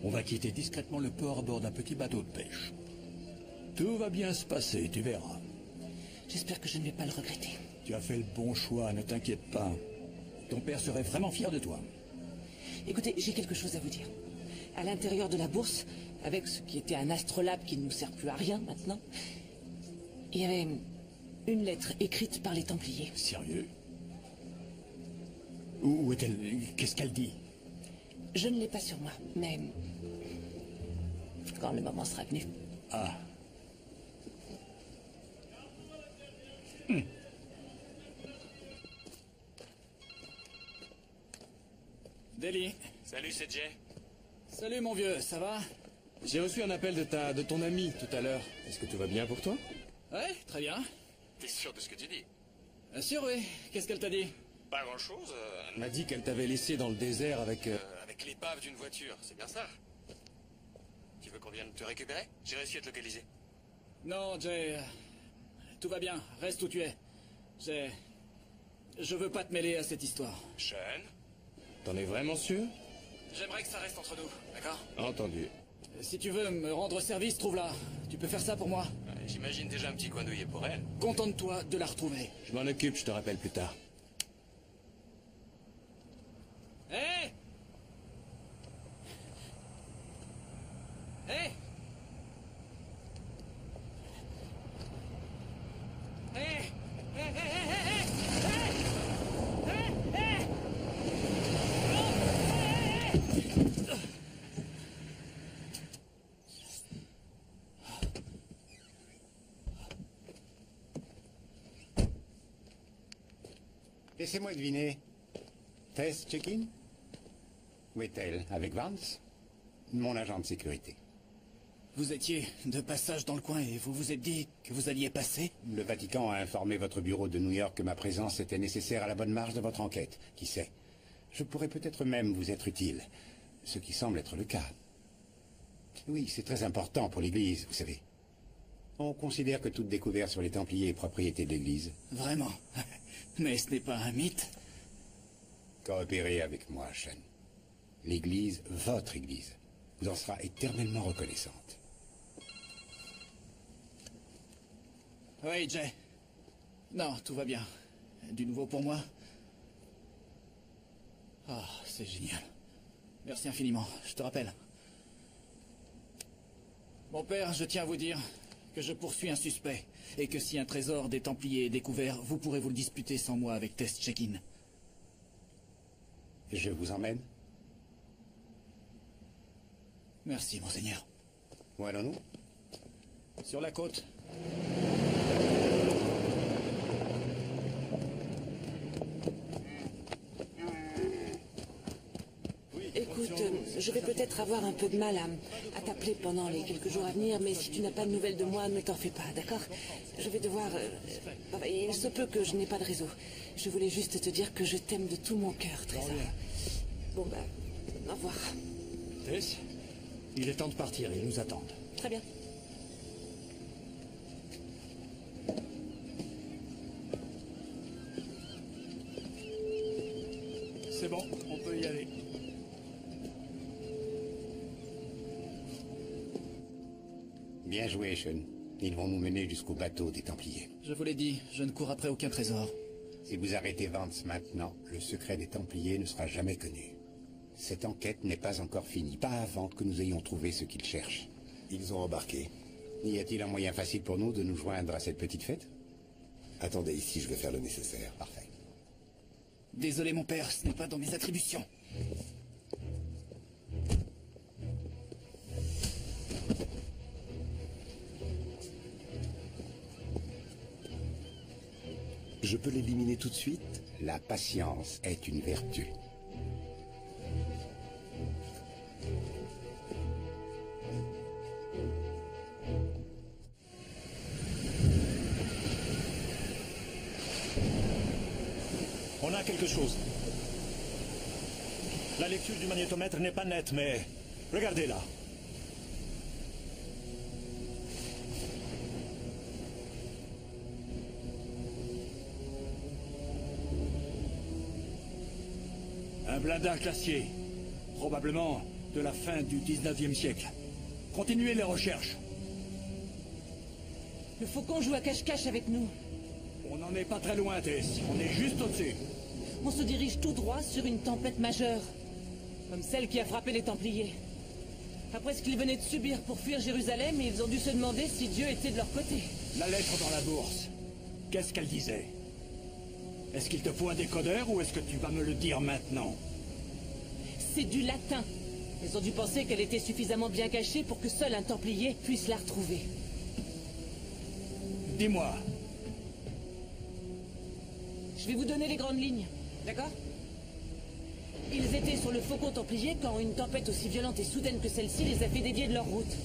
On va quitter discrètement le port à bord d'un petit bateau de pêche. Tout va bien se passer, tu verras. J'espère que je ne vais pas le regretter. Tu as fait le bon choix, ne t'inquiète pas. Ton père serait vraiment fier de toi. Écoutez, j'ai quelque chose à vous dire. À l'intérieur de la bourse, avec ce qui était un astrolabe qui ne nous sert plus à rien maintenant, il y avait une lettre écrite par les Templiers. Sérieux? Où est-elle? Qu'est-ce qu'elle dit? Je ne l'ai pas sur moi, mais quand le moment sera venu. Ah. Daly. Salut, c'est Jay. Salut mon vieux, ça va? J'ai reçu un appel de ton ami tout à l'heure. Est-ce que tout va bien pour toi? Ouais, très bien. T'es sûr de ce que tu dis? Bien sûr, oui. Qu'est-ce qu'elle t'a dit? Pas grand-chose. Elle m'a dit qu'elle t'avait laissé dans le désert avec l'épave d'une voiture. C'est bien ça? Tu veux qu'on vienne te récupérer? J'ai réussi à te localiser. Non, Jay. Tout va bien. Reste où tu es. Je veux pas te mêler à cette histoire. Sean? T'en es vraiment sûr? J'aimerais que ça reste entre nous, d'accord? Entendu. Si tu veux me rendre service, trouve-la. Tu peux faire ça pour moi? J'imagine déjà un petit coin douillet pour elle. Contente-toi de la retrouver. Je m'en occupe, je te rappelle plus tard. Hé! Hé! Hé! Laissez-moi deviner. Tess check-in? Où est-elle? Avec Vance? Mon agent de sécurité. Vous étiez de passage dans le coin et vous vous êtes dit que vous alliez passer? Le Vatican a informé votre bureau de New York que ma présence était nécessaire à la bonne marche de votre enquête. Qui sait? Je pourrais peut-être même vous être utile. Ce qui semble être le cas. Oui, c'est très important pour l'Église, vous savez. On considère que toute découverte sur les Templiers est propriété de l'Église. Vraiment? Mais ce n'est pas un mythe? Coopérez avec moi, Sean. L'Église, votre Église, vous en sera éternellement reconnaissante. Oui, Jay. Non, tout va bien. Du nouveau pour moi? Ah, c'est génial. Merci infiniment, je te rappelle. Mon père, je tiens à vous dire que je poursuis un suspect, et que si un trésor des Templiers est découvert, vous pourrez vous le disputer sans moi avec Tess Check-in. Je vous emmène? Merci, monseigneur. Où allons-nous? Sur la côte. Écoute, je vais peut-être avoir un peu de mal à t'appeler pendant les quelques jours à venir, mais si tu n'as pas de nouvelles de moi, ne t'en fais pas, d'accord? Je vais devoir... il se peut que je n'ai pas de réseau. Je voulais juste te dire que je t'aime de tout mon cœur, Trésor. Bon, au revoir. Tess, il est temps de partir, ils nous attendent. Très bien. C'est bon, on peut y aller. Bien joué, Sean. Ils vont nous mener jusqu'au bateau des Templiers. Je vous l'ai dit, je ne cours après aucun trésor. Si vous arrêtez Vance maintenant, le secret des Templiers ne sera jamais connu. Cette enquête n'est pas encore finie, pas avant que nous ayons trouvé ce qu'ils cherchent. Ils ont embarqué. Y a-t-il un moyen facile pour nous de nous joindre à cette petite fête? Attendez ici, je vais faire le nécessaire. Parfait. Désolé, mon père, ce n'est pas dans mes attributions. Je peux l'éliminer tout de suite? La patience est une vertu. On a quelque chose. La lecture du magnétomètre n'est pas nette, mais... regardez là. Un blindage glacier. Probablement de la fin du 19e siècle. Continuez les recherches. Le faucon joue à cache-cache avec nous. On n'en est pas très loin, Tess. On est juste au-dessus. On se dirige tout droit sur une tempête majeure. Comme celle qui a frappé les Templiers. Après ce qu'ils venaient de subir pour fuir Jérusalem, ils ont dû se demander si Dieu était de leur côté. La lettre dans la bourse. Qu'est-ce qu'elle disait? Est-ce qu'il te faut un décodeur ou est-ce que tu vas me le dire maintenant? C'est du latin. Ils ont dû penser qu'elle était suffisamment bien cachée pour que seul un Templier puisse la retrouver. Dis-moi. Je vais vous donner les grandes lignes, d'accord? Ils étaient sur le faucon Templier quand une tempête aussi violente et soudaine que celle-ci les a fait dévier de leur route.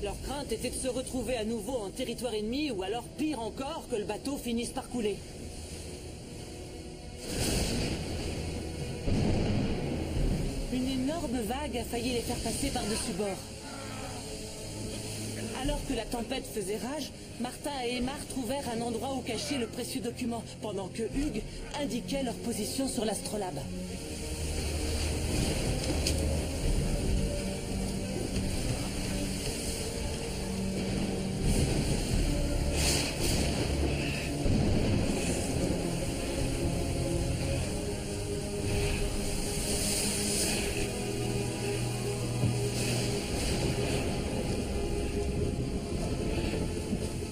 Leur crainte était de se retrouver à nouveau en territoire ennemi ou alors pire encore que le bateau finisse par couler. Une énorme vague a failli les faire passer par-dessus bord. Alors que la tempête faisait rage, Martin et Aymar trouvèrent un endroit où cacher le précieux document, pendant que Hugues indiquait leur position sur l'astrolabe.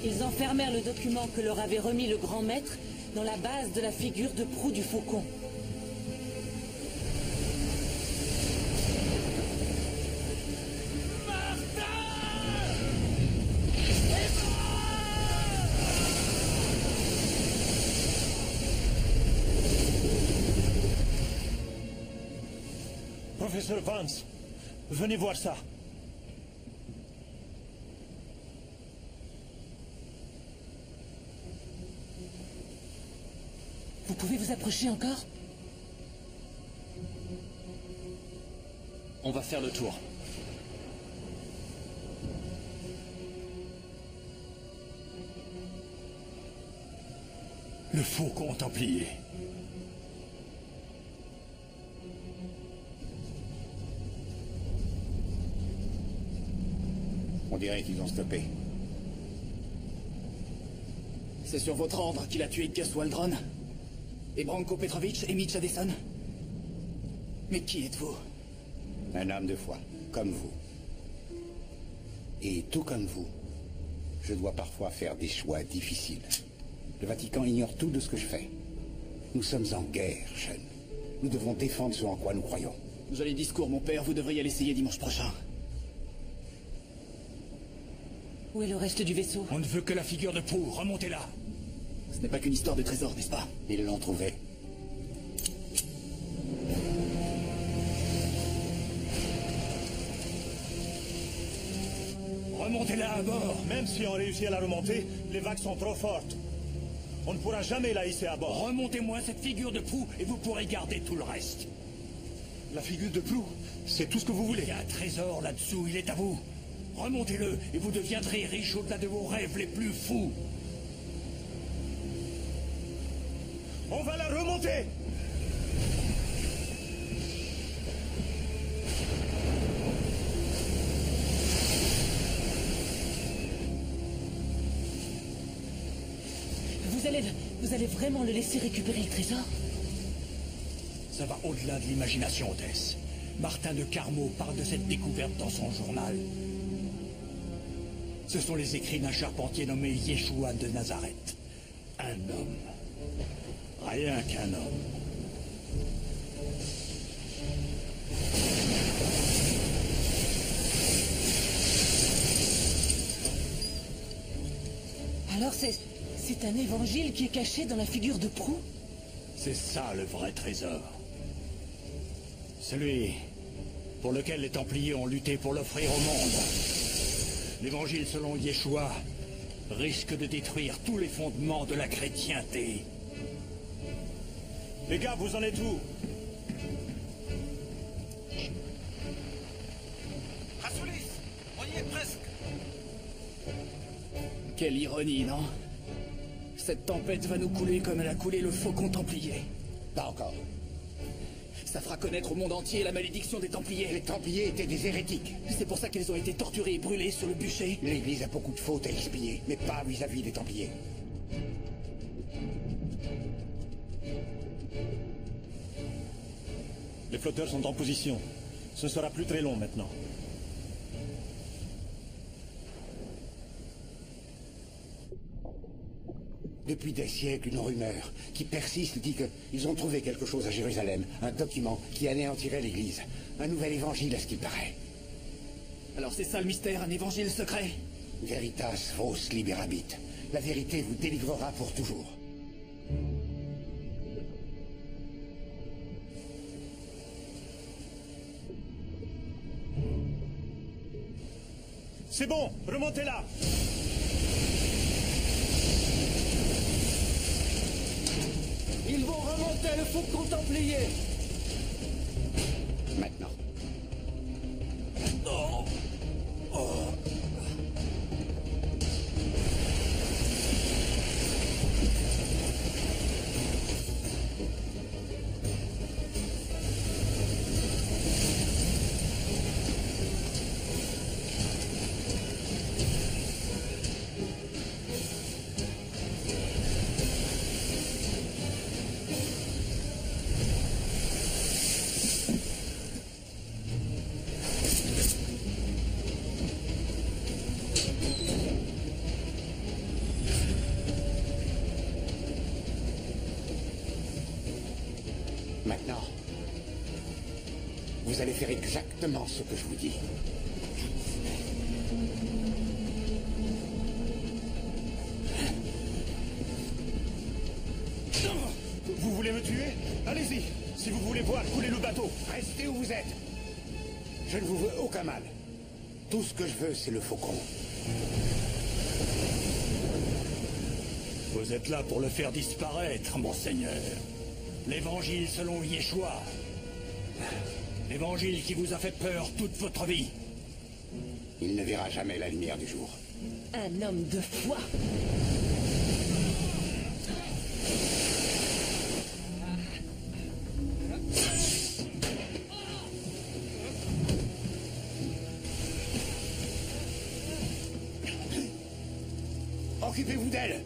Ils enfermèrent le document que leur avait remis le grand maître dans la base de la figure de proue du faucon. Professeur Vance, venez voir ça. Vous pouvez vous approcher encore? On va faire le tour. Le faucon templier. On dirait qu'ils ont stoppé. C'est sur votre ordre qu'il a tué Gus Waldron et Branko Petrovic et Mitch Addison. Mais qui êtes-vous? Un homme de foi, comme vous. Et tout comme vous, je dois parfois faire des choix difficiles. Le Vatican ignore tout de ce que je fais. Nous sommes en guerre, jeune. Nous devons défendre ce en quoi nous croyons. Joli discours, mon père. Vous devriez l'essayer dimanche prochain. Où est le reste du vaisseau? On ne veut que la figure de proue. Remontez-la. Ce n'est pas qu'une histoire de trésor, n'est-ce pas? Ils l'ont trouvé. Remontez-la à bord. Même si on réussit à la remonter, les vagues sont trop fortes. On ne pourra jamais la hisser à bord. Remontez-moi cette figure de proue et vous pourrez garder tout le reste. La figure de proue, c'est tout ce que vous voulez. Il y a un trésor là-dessous, il est à vous. Remontez-le et vous deviendrez riche au-delà de vos rêves les plus fous. On va la remonter! Vous allez vraiment le laisser récupérer le trésor? Ça va au-delà de l'imagination, Tess. Martin de Carmaux parle de cette découverte dans son journal. Ce sont les écrits d'un charpentier nommé Yeshua de Nazareth. Un homme. Rien qu'un homme. Alors c'est un évangile qui est caché dans la figure de proue? C'est ça le vrai trésor. Celui pour lequel les Templiers ont lutté pour l'offrir au monde. L'évangile selon Yeshua risque de détruire tous les fondements de la chrétienté. Les gars, vous en êtes où? Rassoulis, on y est presque. Quelle ironie, non? Cette tempête va nous couler comme elle a coulé le faucon templier. Pas encore. Ça fera connaître au monde entier la malédiction des Templiers. Les Templiers étaient des hérétiques. C'est pour ça qu'ils ont été torturés et brûlés sur le bûcher. L'Église a beaucoup de fautes à expier, mais pas vis-à-vis des Templiers. Les flotteurs sont en position. Ce sera plus très long maintenant. Depuis des siècles, une rumeur qui persiste dit qu'ils ont trouvé quelque chose à Jérusalem. Un document qui anéantirait l'Église. Un nouvel évangile à ce qu'il paraît. Alors c'est ça le mystère, un évangile secret? Veritas vos liberabit. La vérité vous délivrera pour toujours. C'est bon, remontez-la! Ils vont remonter le faucon templier. Maintenant. Maintenant, vous allez faire exactement ce que je vous dis. Vous voulez me tuer? Allez-y! Si vous voulez voir couler le bateau! Restez où vous êtes. Je ne vous veux aucun mal. Tout ce que je veux, c'est le faucon. Vous êtes là pour le faire disparaître, monseigneur. L'évangile selon Yeshua. L'évangile qui vous a fait peur toute votre vie. Il ne verra jamais la lumière du jour. Un homme de foi. Occupez-vous d'elle.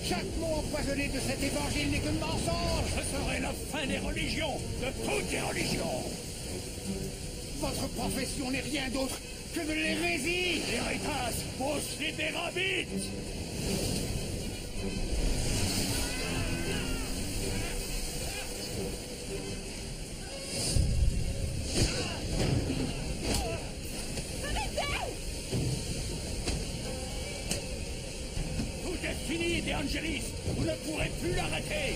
Chaque mot empoisonné de cet évangile n'est que mensonge. Ce serait la fin des religions, de toutes les religions. Votre profession n'est rien d'autre que de l'hérésie. L'héritage pousse les dérabites. Tout est fini, De Angelis. Vous ne pourrez plus l'arrêter.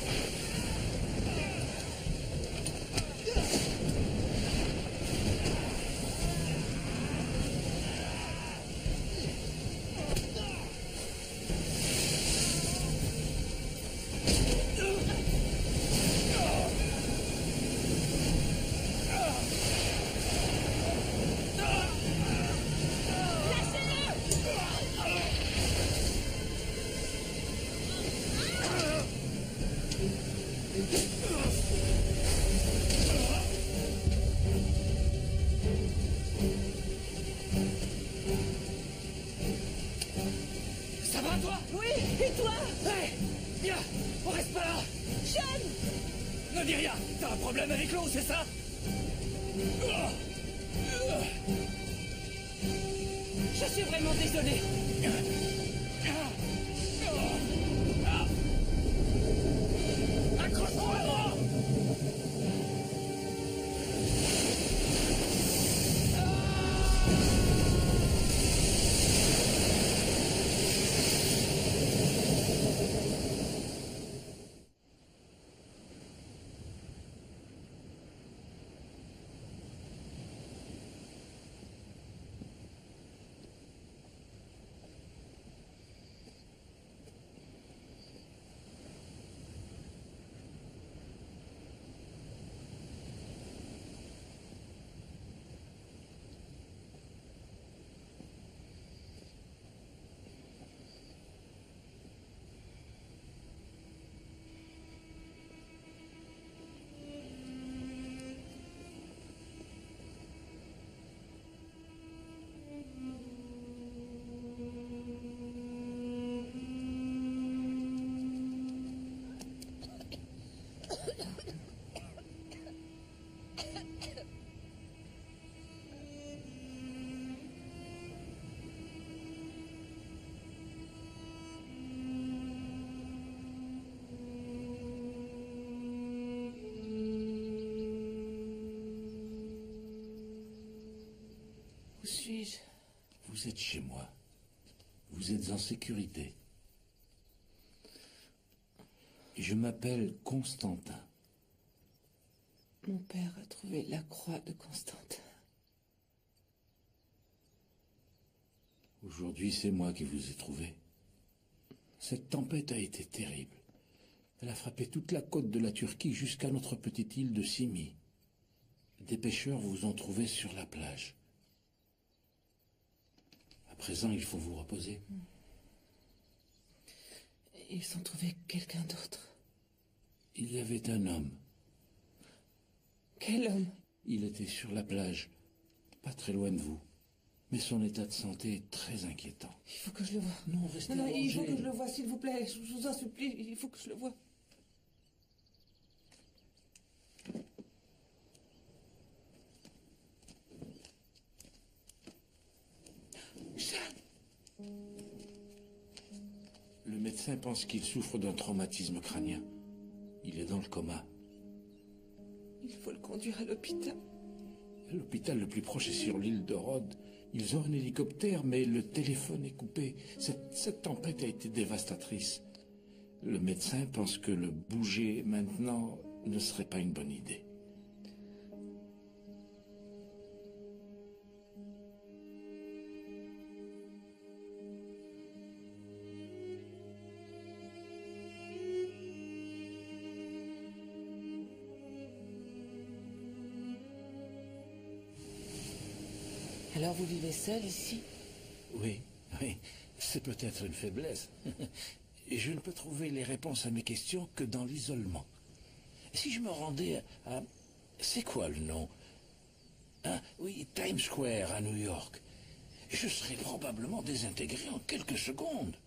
Ça va, toi? Oui, et toi? Hé, viens, on reste pas là. Sean! Ne dis rien. T'as un problème avec l'eau, c'est ça? Je suis vraiment désolé. Accroche-toi à moi. Où suis-je? Vous êtes chez moi. Vous êtes en sécurité. Et je m'appelle Constantin. Mon père a trouvé la croix de Constantin. Aujourd'hui, c'est moi qui vous ai trouvé. Cette tempête a été terrible. Elle a frappé toute la côte de la Turquie jusqu'à notre petite île de Simi. Des pêcheurs vous ont trouvé sur la plage. À présent, il faut vous reposer. Ils ont trouvé quelqu'un d'autre. Il y avait un homme. Quel homme? Il était sur la plage, pas très loin de vous. Mais son état de santé est très inquiétant. Il faut que je le voie. Non, restez Non, il faut allongé. que je le voie, s'il vous plaît. Je vous en supplie, il faut que je le voie. Le médecin pense qu'il souffre d'un traumatisme crânien. Il est dans le coma. Il faut le conduire à l'hôpital. L'hôpital le plus proche est sur l'île de Rhodes. Ils ont un hélicoptère, mais le téléphone est coupé. Cette tempête a été dévastatrice. Le médecin pense que le bouger maintenant ne serait pas une bonne idée. Alors vous vivez seul ici? Oui, oui, c'est peut-être une faiblesse. Et je ne peux trouver les réponses à mes questions que dans l'isolement. Si je me rendais à... C'est quoi le nom? Hein? Oui, Times Square à New York. Je serais probablement désintégré en quelques secondes.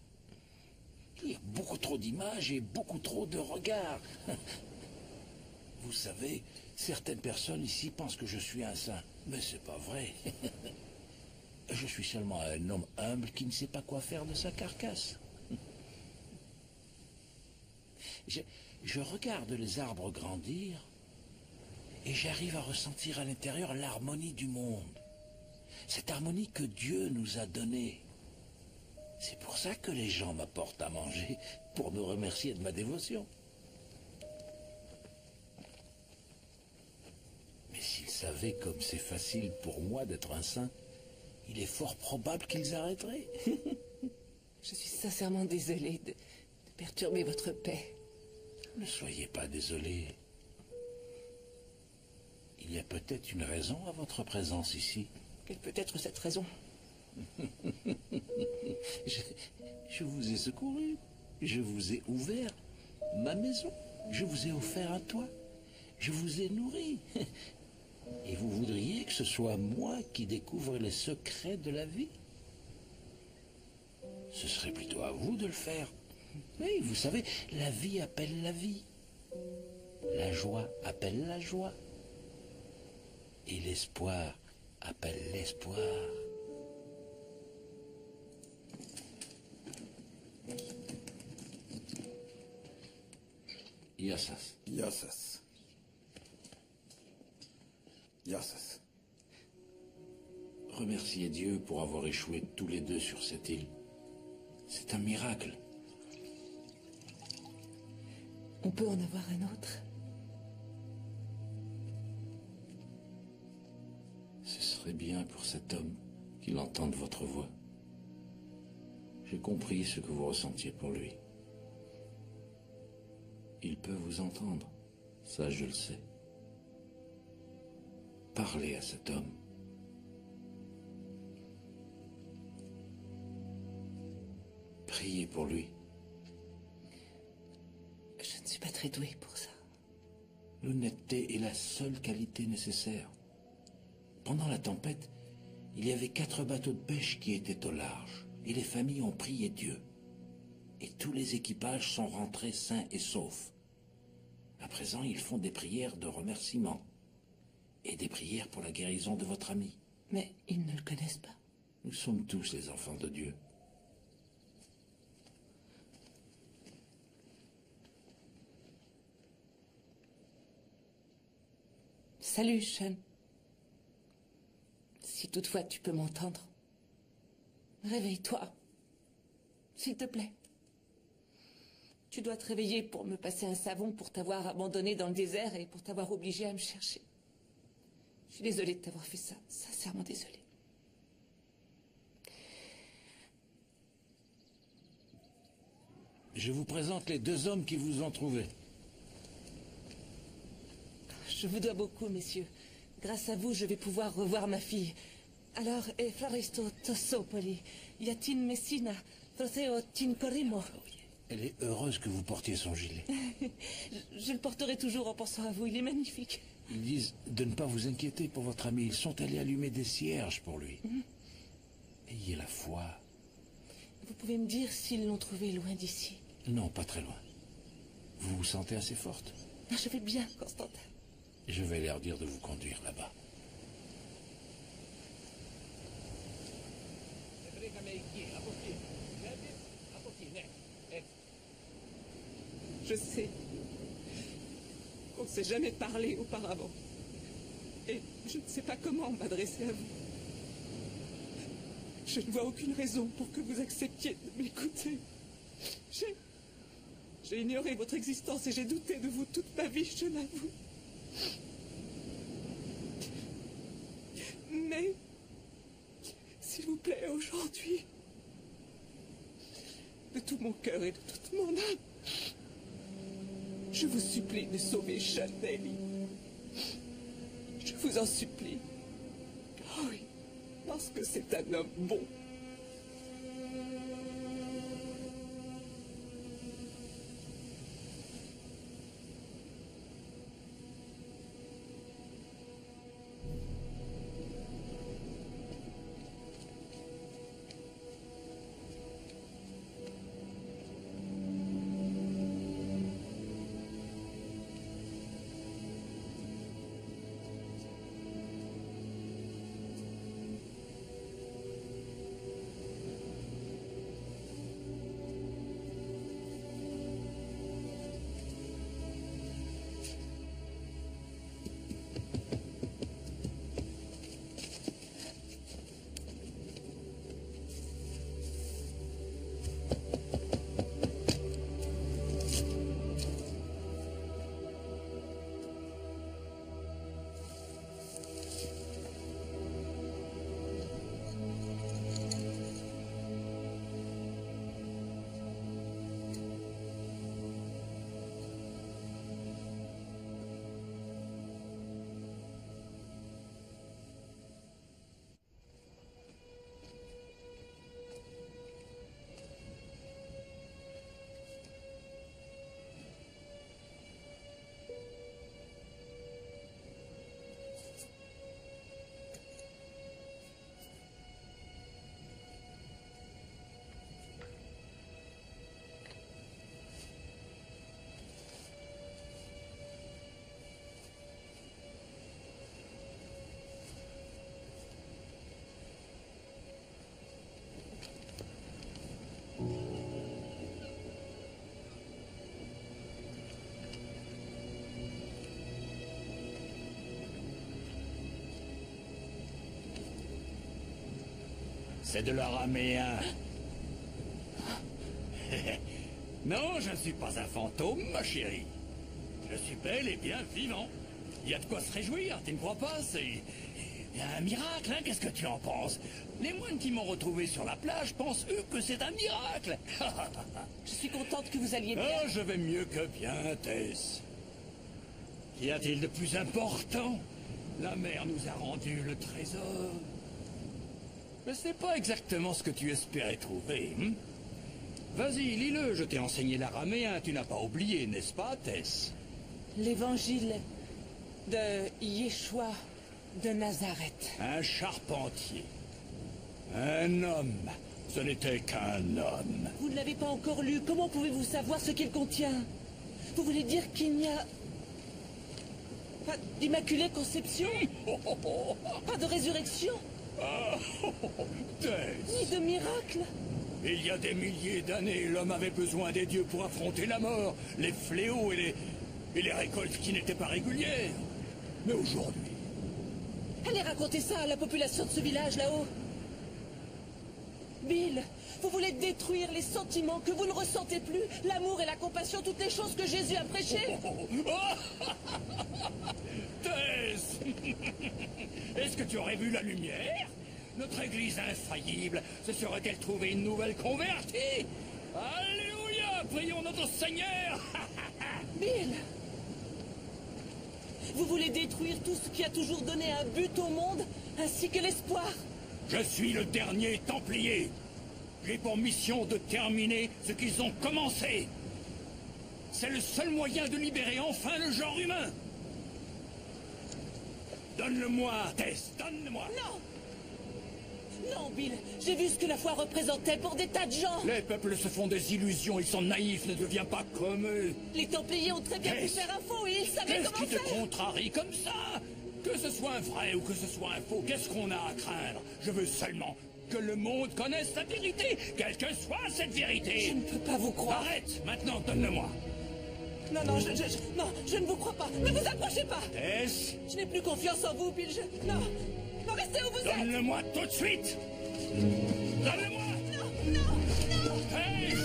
Il y a beaucoup trop d'images et beaucoup trop de regards. Vous savez, certaines personnes ici pensent que je suis un saint, mais c'est pas vrai. Je suis seulement un homme humble qui ne sait pas quoi faire de sa carcasse. Je regarde les arbres grandir et j'arrive à ressentir à l'intérieur l'harmonie du monde. Cette harmonie que Dieu nous a donnée. C'est pour ça que les gens m'apportent à manger, pour me remercier de ma dévotion. Mais s'ils savaient comme c'est facile pour moi d'être un saint, il est fort probable qu'ils arrêteraient. Je suis sincèrement désolée de perturber votre paix. Ne soyez pas désolé. Il y a peut-être une raison à votre présence ici. Quelle peut être cette raison? Je vous ai secouru. Je vous ai ouvert ma maison. Je vous ai offert un toit. Je vous ai nourri. Et vous voudriez que ce soit moi qui découvre les secrets de la vie? Ce serait plutôt à vous de le faire. Oui, vous savez, la vie appelle la vie. La joie appelle la joie. Et l'espoir appelle l'espoir. Yassas. Yassas. Yassas. Remerciez Dieu pour avoir échoué tous les deux sur cette île. C'est un miracle. On peut en avoir un autre? Ce serait bien pour cet homme qu'il entende votre voix. J'ai compris ce que vous ressentiez pour lui. Il peut vous entendre, ça je le sais. Parlez à cet homme. Priez pour lui. Je ne suis pas très douée pour ça. L'honnêteté est la seule qualité nécessaire. Pendant la tempête, il y avait 4 bateaux de pêche qui étaient au large, et les familles ont prié Dieu. Et tous les équipages sont rentrés sains et saufs. À présent, ils font des prières de remerciement et des prières pour la guérison de votre ami. Mais ils ne le connaissent pas. Nous sommes tous les enfants de Dieu. Salut, Sean. Si toutefois tu peux m'entendre, réveille-toi, s'il te plaît. Tu dois te réveiller pour me passer un savon pour t'avoir abandonné dans le désert et pour t'avoir obligé à me chercher. Je suis désolée de t'avoir fait ça, sincèrement désolée. Je vous présente les 2 hommes qui vous ont trouvé. Je vous dois beaucoup, messieurs. Grâce à vous, je vais pouvoir revoir ma fille. Alors, Floristo Tossopoli, Yatin Messina, Froseo Tincorimo. Elle est heureuse que vous portiez son gilet. Je le porterai toujours en pensant à vous, il est magnifique. Ils disent de ne pas vous inquiéter pour votre ami. Ils sont allés allumer des cierges pour lui. Ayez la foi. Vous pouvez me dire s'ils l'ont trouvé loin d'ici? Non, pas très loin. Vous vous sentez assez forte? Ah, je vais bien, Constantin. Je vais leur dire de vous conduire là-bas. Je sais qu'on ne s'est jamais parlé auparavant. Et je ne sais pas comment m'adresser à vous. Je ne vois aucune raison pour que vous acceptiez de m'écouter. J'ai ignoré votre existence et j'ai douté de vous toute ma vie, je l'avoue. Mais, s'il vous plaît, aujourd'hui, de tout mon cœur et de toute mon âme, je vous supplie de sauver Sean Daly. Je vous en supplie. Oh oui, parce que c'est un homme bon. C'est de l'araméen. Non, je ne suis pas un fantôme, ma chérie. Je suis bel et bien vivant. Il y a de quoi se réjouir, tu ne crois pas? C'est un miracle, hein? Qu'est-ce que tu en penses? Les moines qui m'ont retrouvé sur la plage pensent, eux, que c'est un miracle. Je suis contente que vous alliez bien. Oh, je vais mieux que bien, Tess. Qu'y a-t-il de plus important? La mer nous a rendu le trésor. Mais c'est pas exactement ce que tu espérais trouver, hein? Vas-y, lis-le, je t'ai enseigné l'araméen, tu n'as pas oublié, n'est-ce pas, Tess? L'évangile de Yeshua de Nazareth. Un charpentier. Un homme. Ce n'était qu'un homme. Vous ne l'avez pas encore lu, comment pouvez-vous savoir ce qu'il contient? Vous voulez dire qu'il n'y a pas d'immaculée conception? Pas de résurrection? Tess. Ni de miracle? Il y a des milliers d'années, l'homme avait besoin des dieux pour affronter la mort, les fléaux et les récoltes qui n'étaient pas régulières. Mais aujourd'hui... Allez raconter ça à la population de ce village là-haut. Bill, vous voulez détruire les sentiments que vous ne ressentez plus, l'amour et la compassion, toutes les choses que Jésus a prêchées. Tess. Est-ce que tu aurais vu la lumière? Notre église infaillible se serait-elle trouvée une nouvelle convertie? Alléluia! Prions notre Seigneur. Bill, vous voulez détruire tout ce qui a toujours donné un but au monde, ainsi que l'espoir? Je suis le dernier Templier. J'ai pour mission de terminer ce qu'ils ont commencé. C'est le seul moyen de libérer enfin le genre humain. Donne-le-moi, Tess, donne-le-moi. Non! Non, Bill, j'ai vu ce que la foi représentait pour des tas de gens. Les peuples se font des illusions, ils sont naïfs, ne deviens pas comme eux. Les Templiers ont très bien pu faire un faux et ils savaient Qu'est-ce comment qui te faire. contrarie comme ça? Que ce soit un vrai ou que ce soit un faux, qu'est-ce qu'on a à craindre? Je veux seulement que le monde connaisse la vérité, quelle que soit cette vérité. Je ne peux pas vous croire. Arrête, maintenant, donne-le-moi. Non, non, non, je ne vous crois pas. Ne vous approchez pas. Tess, Je n'ai plus confiance en vous, Bill. Non, non, restez où vous êtes. donne-le-moi tout de suite. Donne-le-moi. Non, non, non. Tess.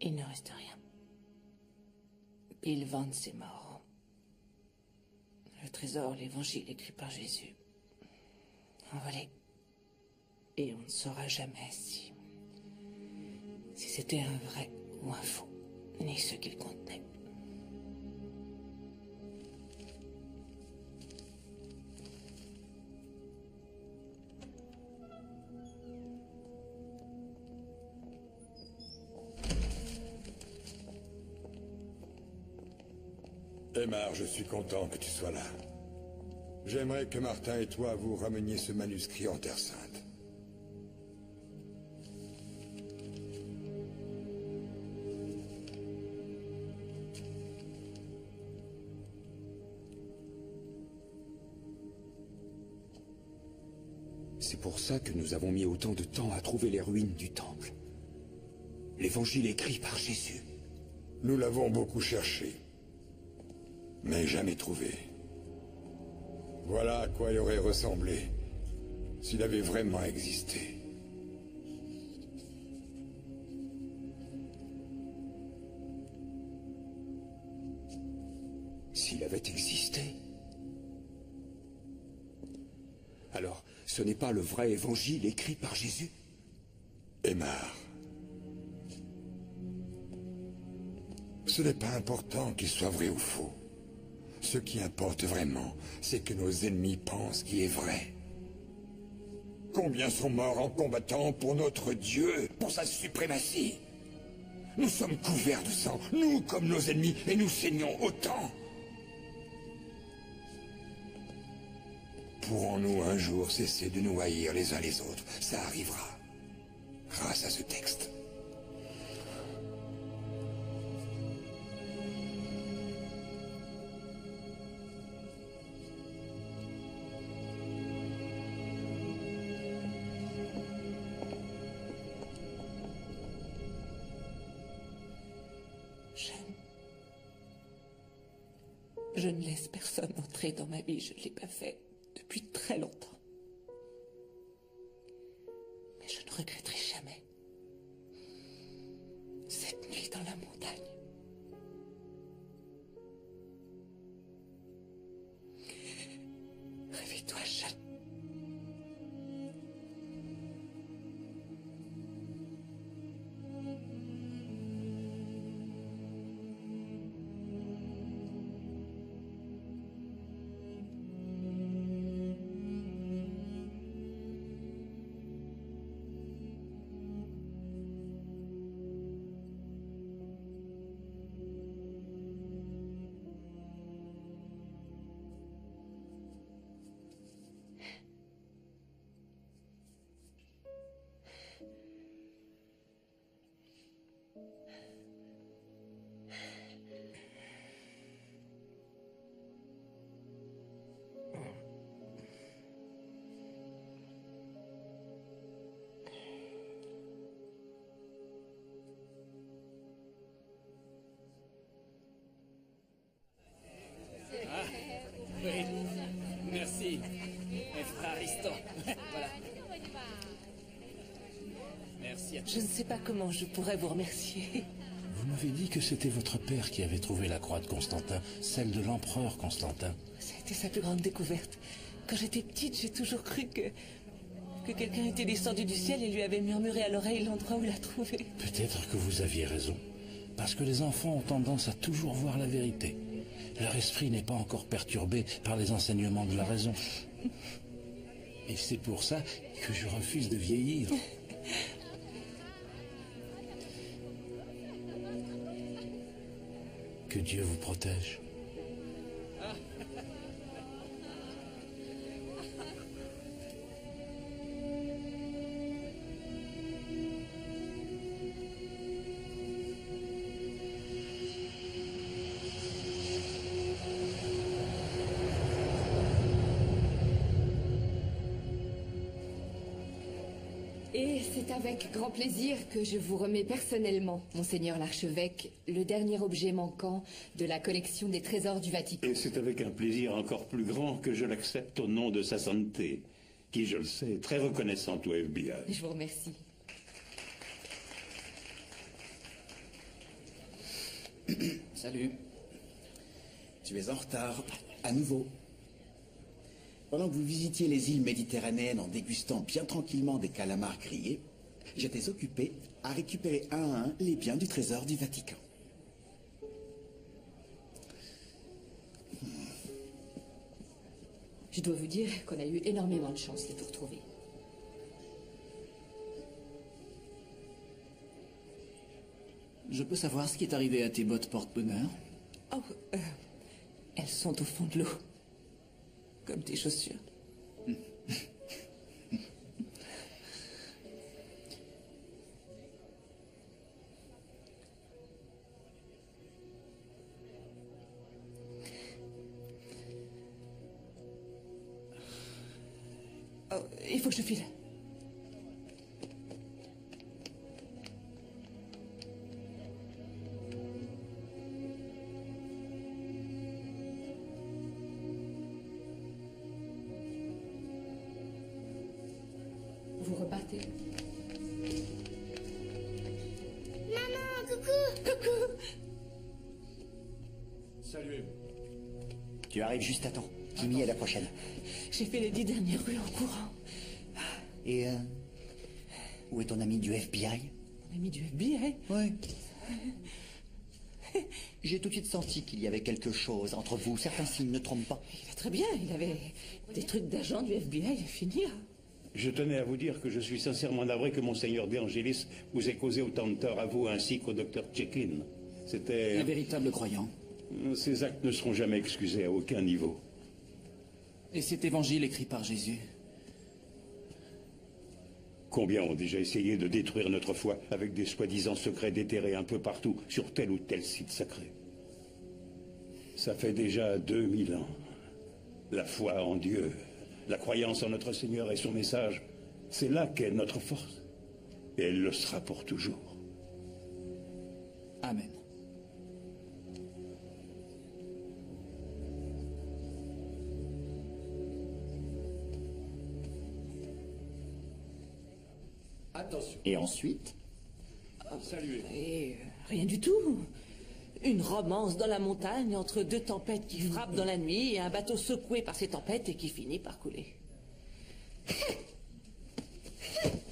Il ne reste rien. Bill Vance est mort. Le trésor, l'évangile écrit par Jésus. Envolé. Et on ne saura jamais si c'était un vrai ou un faux, ni ce qu'il contenait. Aymar, je suis content que tu sois là. J'aimerais que Martin et toi vous rameniez ce manuscrit en Terre Sainte. C'est pour ça que nous avons mis autant de temps à trouver les ruines du temple. L'évangile écrit par Jésus. Nous l'avons beaucoup cherché, mais jamais trouvé. Voilà à quoi il aurait ressemblé s'il avait vraiment existé. S'il avait existé. Alors, ce n'est pas le vrai évangile écrit par Jésus? Aymar. Ce n'est pas important qu'il soit vrai ou faux. Ce qui importe vraiment, c'est que nos ennemis pensent qu'il est vrai. Combien sont morts en combattant pour notre Dieu, pour sa suprématie? Nous sommes couverts de sang, nous comme nos ennemis, et nous saignons autant. Pourrons-nous un jour cesser de nous haïr les uns les autres? Ça arrivera, grâce à ce texte. Je ne laisse personne entrer dans ma vie, je ne l'ai pas fait depuis très longtemps. Mais je ne regretterai jamais cette nuit dans la montagne. Réveille-toi, Jeanne. Voilà. Merci à tous. Je ne sais pas comment je pourrais vous remercier. Vous m'avez dit que c'était votre père qui avait trouvé la croix de Constantin, celle de l'empereur Constantin. Ça a été sa plus grande découverte. Quand j'étais petite, j'ai toujours cru que quelqu'un était descendu du ciel et lui avait murmuré à l'oreille l'endroit où l'a trouvé. Peut-être que vous aviez raison. Parce que les enfants ont tendance à toujours voir la vérité. Leur esprit n'est pas encore perturbé par les enseignements de la raison. Et c'est pour ça que je refuse de vieillir. Que Dieu vous protège. Et c'est avec grand plaisir que je vous remets personnellement, Monseigneur l'archevêque, le dernier objet manquant de la collection des trésors du Vatican. Et c'est avec un plaisir encore plus grand que je l'accepte au nom de sa sainteté, qui, je le sais, est très reconnaissante au FBI. Je vous remercie. Salut. Tu es en retard, à nouveau. Pendant que vous visitiez les îles méditerranéennes en dégustant bien tranquillement des calamars grillés, j'étais occupé à récupérer un à un les biens du trésor du Vatican. Je dois vous dire qu'on a eu énormément de chance de vous retrouver. Je peux savoir ce qui est arrivé à tes bottes porte-bonheur? Oh, elles sont au fond de l'eau. Comme tes chaussures. Oh, il faut que je file. Vous repartez. Maman, coucou! Coucou! Salut. Tu arrives juste à temps. Timmy, à la prochaine. J'ai fait les 10 dernières rues en courant. Et où est ton ami du FBI? Mon ami du FBI? Oui. J'ai tout de suite senti qu'il y avait quelque chose entre vous. Certains signes ne trompent pas. Il va très bien. Il avait des trucs d'agent du FBI à finir. Je tenais à vous dire que je suis sincèrement navré que Monseigneur De Angelis vous ait causé autant de tort à vous ainsi qu'au docteur Tchekin. C'était... Un véritable croyant. Ces actes ne seront jamais excusés à aucun niveau. Et cet évangile écrit par Jésus? Combien ont déjà essayé de détruire notre foi avec des soi-disant secrets déterrés un peu partout sur tel ou tel site sacré? Ça fait déjà 2000 ans. La foi en Dieu, la croyance en notre Seigneur et son message, c'est là qu'est notre force. Et elle le sera pour toujours. Amen. Attention. Et ensuite? Saluez. Et rien du tout. Une romance dans la montagne entre deux tempêtes qui frappent dans la nuit et un bateau secoué par ces tempêtes et qui finit par couler.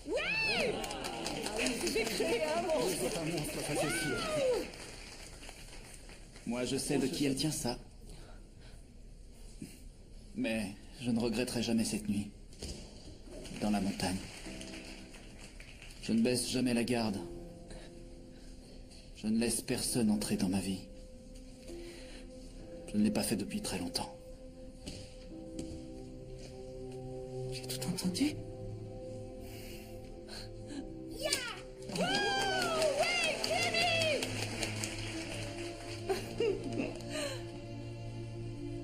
Ouais! J'ai créé un monstre. C'est un monstre, ça c'est sûr. Moi, je sais de qui elle tient ça. Mais je ne regretterai jamais cette nuit. Dans la montagne. Je ne baisse jamais la garde. Je ne laisse personne entrer dans ma vie. Je ne l'ai pas fait depuis très longtemps. J'ai tout entendu.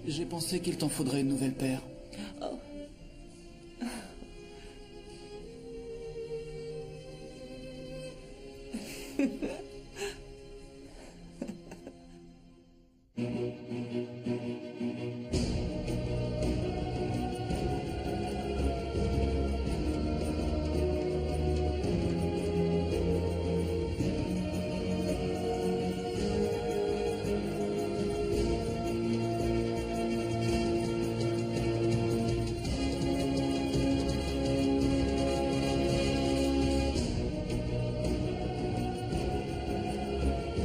J'ai pensé qu'il t'en faudrait une nouvelle paire. Oh.